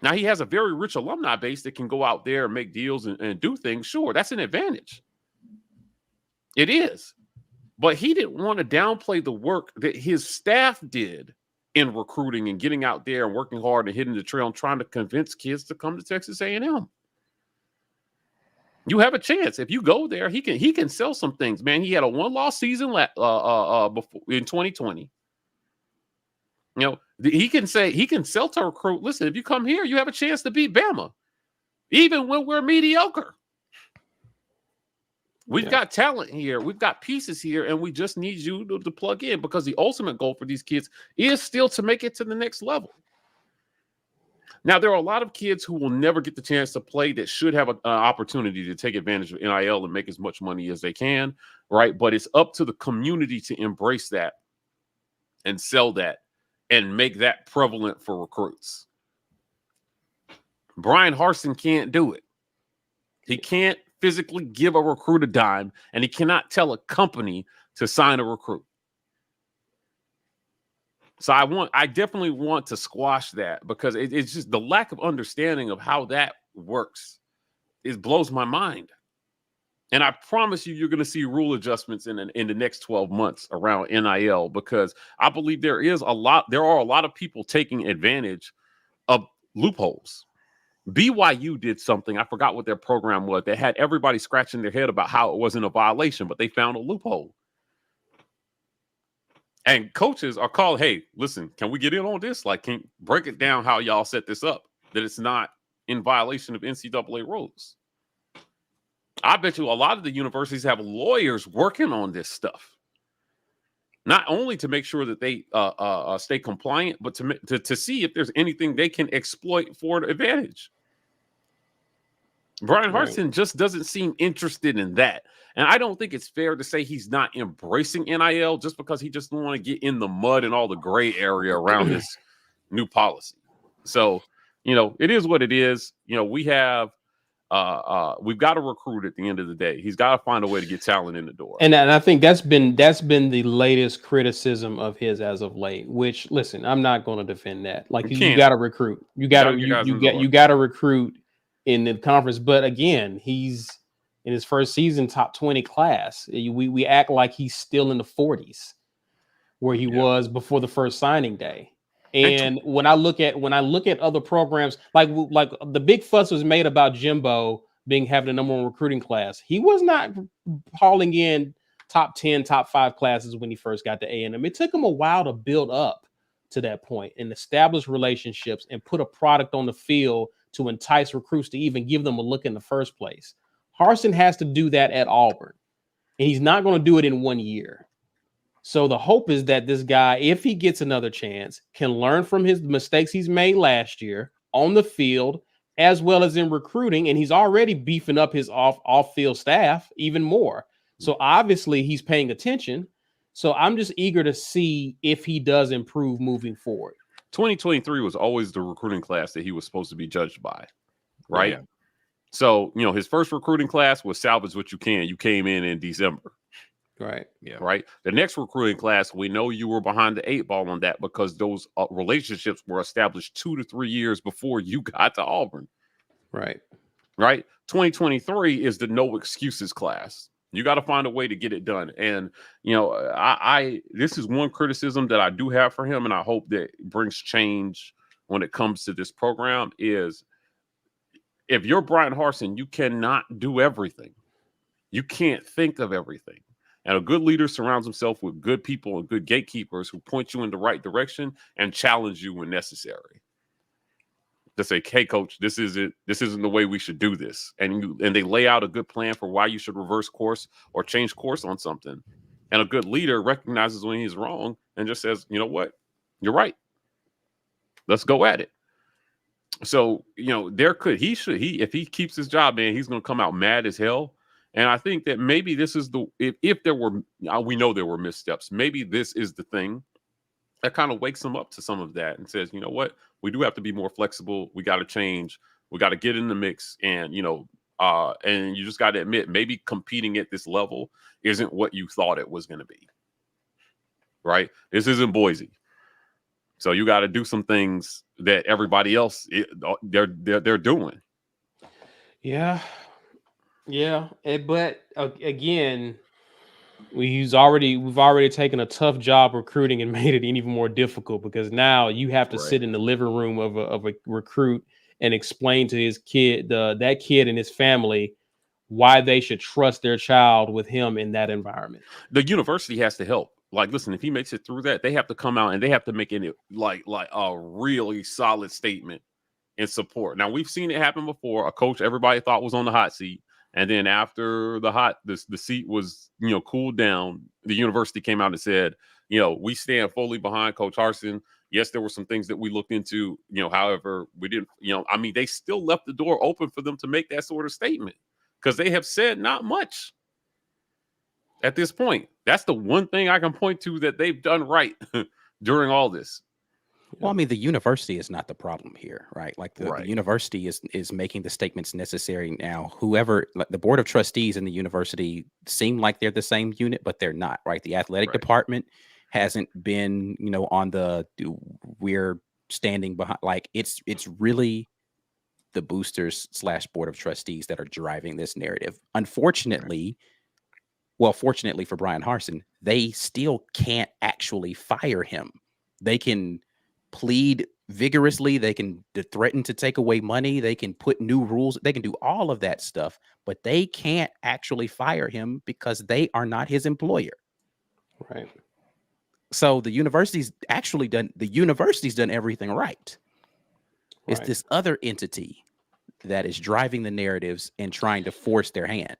Now, he has a very rich alumni base that can go out there and make deals and do things. Sure, that's an advantage. It is. But he didn't want to downplay the work that his staff did in recruiting and getting out there and working hard and hitting the trail and trying to convince kids to come to Texas A&M. You have a chance. If you go there, he can sell some things, man. He had a one-loss season before in 2020. He can sell to a recruit, listen, if you come here, you have a chance to beat Bama, even when we're mediocre. We've got talent here. We've got pieces here, and we just need you to plug in because the ultimate goal for these kids is still to make it to the next level. Now, there are a lot of kids who will never get the chance to play that should have an opportunity to take advantage of NIL and make as much money as they can, right? But it's up to the community to embrace that and sell that and make that prevalent for recruits. Bryan Harsin can't do it. He can't physically give a recruit a dime, and he cannot tell a company to sign a recruit. So I definitely want to squash that because it's just the lack of understanding of how that works. It blows my mind. And I promise you're going to see rule adjustments in the next 12 months around NIL because I there are a lot of people taking advantage of loopholes. BYU did something. I forgot what their program was. They had everybody scratching their head about how it wasn't a violation, but they found a loophole. And coaches are called, hey, listen, can we get in on this? Like, can break it down how y'all set this up, that it's not in violation of NCAA rules. I bet you a lot of the universities have lawyers working on this stuff. Not only to make sure that they stay compliant, but to see if there's anything they can exploit for an advantage. Bryan Harsin just doesn't seem interested in that. And I don't think it's fair to say he's not embracing NIL just because he just don't want to get in the mud and all the gray area around this new policy. So, it is what it is. We have we've got to recruit at the end of the day. He's got to find a way to get talent in the door. And I think that's been the latest criticism of his as of late, which, listen, I'm not going to defend that. Like, you got to recruit. You got to recruit in the conference. But again, he's in his first season, top 20 class. We act like he's still in the 40s where he was before the first signing day. And when I look at other programs, like the big fuss was made about Jimbo having the number one recruiting class. He was not hauling in top 10, top 5 classes when he first got to A&M. It took him a while to build up to that point and establish relationships and put a product on the field to entice recruits to even give them a look in the first place. Harsin has to do that at Auburn, and he's not going to do it in 1 year. So the hope is that this guy, if he gets another chance, can learn from his mistakes he's made last year on the field, as well as in recruiting. And he's already beefing up his off-field staff even more. So obviously he's paying attention. So I'm just eager to see if he does improve moving forward. 2023 was always the recruiting class that he was supposed to be judged by, right? Yeah. So, his first recruiting class was salvage what you can. You came in December. Right. Yeah. Right. The next recruiting class, we know you were behind the 8 ball on that because those relationships were established 2 to 3 years before you got to Auburn. Right. Right. 2023 is the no excuses class. You got to find a way to get it done. And, you know, I this is one criticism that I do have for him, and I hope that brings change when it comes to this program is if you're Bryan Harsin, you cannot do everything. You can't think of everything. And a good leader surrounds himself with good people and good gatekeepers who point you in the right direction and challenge you when necessary. To say, hey, coach, this isn't the way we should do this. And they lay out a good plan for why you should reverse course or change course on something. And a good leader recognizes when he's wrong and just says, you know what? You're right. Let's go at it. So, you know, if he keeps his job, man, he's going to come out mad as hell. And I think that maybe this is if there were, we know there were missteps. Maybe this is the thing that kind of wakes him up to some of that and says, you know what, we do have to be more flexible. We got to change. We got to get in the mix. And, you know, and you just got to admit, maybe competing at this level isn't what you thought it was going to be. Right. This isn't Boise. So you got to do some things that everybody else they're doing. Yeah. Yeah, but again, we've already taken a tough job recruiting and made it even more difficult because now you have to sit in the living room of a recruit and explain to his kid, that kid and his family, why they should trust their child with him in that environment. The university has to help. Like, listen, if he makes it through that, they have to come out and they have to make it like a really solid statement in support. Now, we've seen it happen before. A coach everybody thought was on the hot seat. And then after the seat was, you know, cooled down, the university came out and said, you know, we stand fully behind Coach Harsin. Yes, there were some things that we looked into, you know, however, we didn't, you know, I mean, they still left the door open for them to make that sort of statement because they have said not much at this point. That's the one thing I can point to that they've done right during all this. Well, I mean, the university is not the problem here, right? Like the university is making the statements necessary now. Whoever, like the board of trustees in the university seem like they're the same unit, but they're not, right? The athletic department hasn't been, you know, on we're standing behind. Like it's really the boosters / board of trustees that are driving this narrative. Unfortunately, fortunately for Bryan Harsin, they still can't actually fire him. They can plead vigorously, they can threaten to take away money, they can put new rules, they can do all of that stuff, but they can't actually fire him because they are not his employer. Right. So the university's done everything right. It's this other entity that is driving the narratives and trying to force their hand.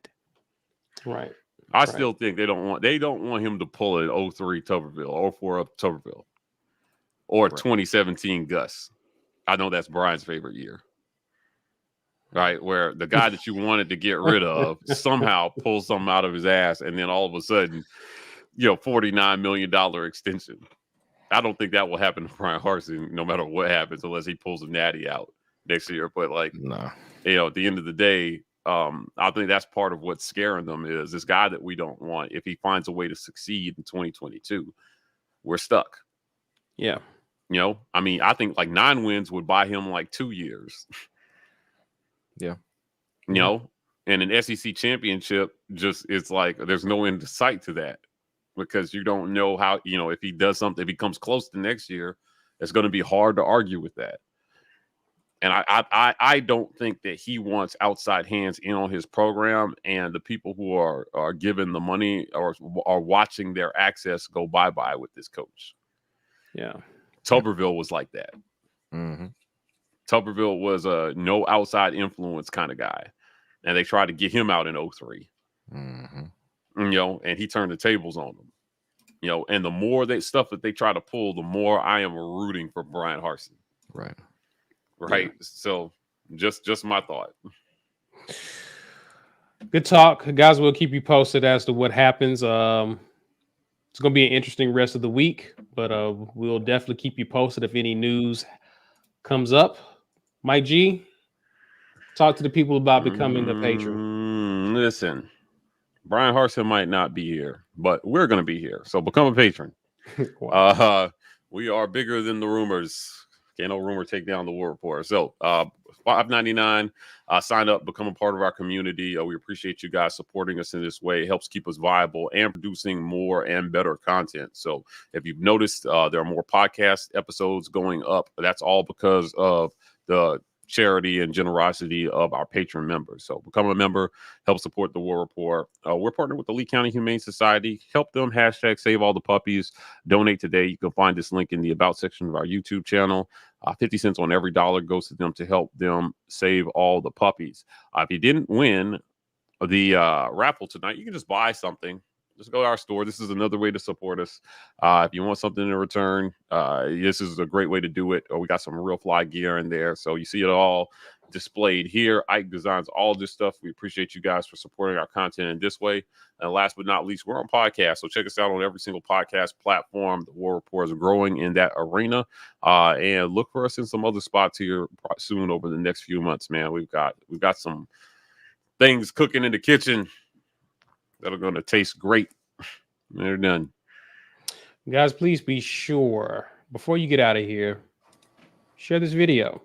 Right. I still think they don't want him to pull an 03 Tuberville or 04 up Tuberville. Or 2017 Gus. I know that's Brian's favorite year. Right? Where the guy that you wanted to get rid of somehow pulls something out of his ass and then all of a sudden, you know, $49 million extension. I don't think that will happen to Bryan Harsin no matter what happens unless he pulls a natty out next year. But like, no. You know, at the end of the day, I think that's part of what's scaring them is this guy that we don't want. If he finds a way to succeed in 2022, we're stuck. Yeah. You know, I mean, I think like 9 wins would buy him like 2 years. Yeah. You know, and an SEC championship it's like there's no end to sight to that because you don't know how, you know, if he does something, if he comes close to next year, it's going to be hard to argue with that. And I don't think that he wants outside hands in on his program and the people who are given the money or are watching their access go bye-bye with this coach. Yeah. Tuberville was like that. Mm-hmm. Tuberville was a no outside influence kind of guy. And they tried to get him out in 03. Mm-hmm. You know, and he turned the tables on them. You know, and the more stuff that they try to pull, the more I am rooting for Bryan Harsin. Right. Right. Yeah. So just my thought. Good talk. Guys, we'll keep you posted as to what happens. It's going to be an interesting rest of the week, but we'll definitely keep you posted if any news comes up. Mike G, talk to the people about becoming the patron. Listen, Bryan Harsin might not be here, but we're going to be here. So become a patron. Wow. We are bigger than the rumors. Can't no rumor take down the War Report. So $5.99. Sign up, become a part of our community. We appreciate you guys supporting us in this way. It helps keep us viable and producing more and better content. So if you've noticed, there are more podcast episodes going up. That's all because of the charity and generosity of our patron members. So become a member, help support the War Report. We're partnered with the Lee County Humane Society. Help them, hashtag save all the puppies. Donate today. You can find this link in the about section of our YouTube channel. 50 cents on every dollar goes to them to help them save all the puppies. If you didn't win the raffle tonight, you can just buy something. Just go to our store. This is another way to support us. If you want something in return, this is a great way to do it. We got some real fly gear in there. So you see it all displayed here. Ike designs all this stuff. We appreciate you guys for supporting our content in this way. And last but not least, we're on podcast. So check us out on every single podcast platform. The War Report is growing in that arena. And look for us in some other spots here soon over the next few months, man. We've got some things cooking in the kitchen that are going to taste great. They're done. Guys, please be sure, before you get out of here, share this video.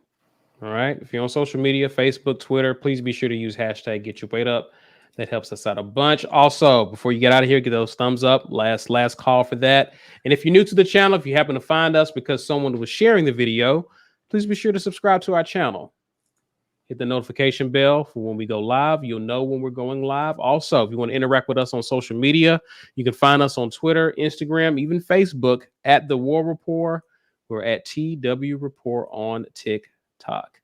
All right. If you're on social media, Facebook, Twitter, please be sure to use hashtag Get Your Weight Up. That helps us out a bunch. Also, before you get out of here, get those thumbs up. Last call for that. And if you're new to the channel, if you happen to find us because someone was sharing the video, please be sure to subscribe to our channel. Hit the notification bell for when we go live. You'll know when we're going live. Also, if you want to interact with us on social media, you can find us on Twitter, Instagram, even Facebook at The War Report. We're at TW Report on TikTok.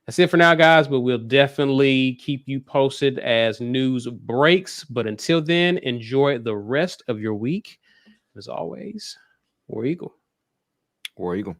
That's it for now, guys, but we'll definitely keep you posted as news breaks. But until then, enjoy the rest of your week. As always, War Eagle. War Eagle.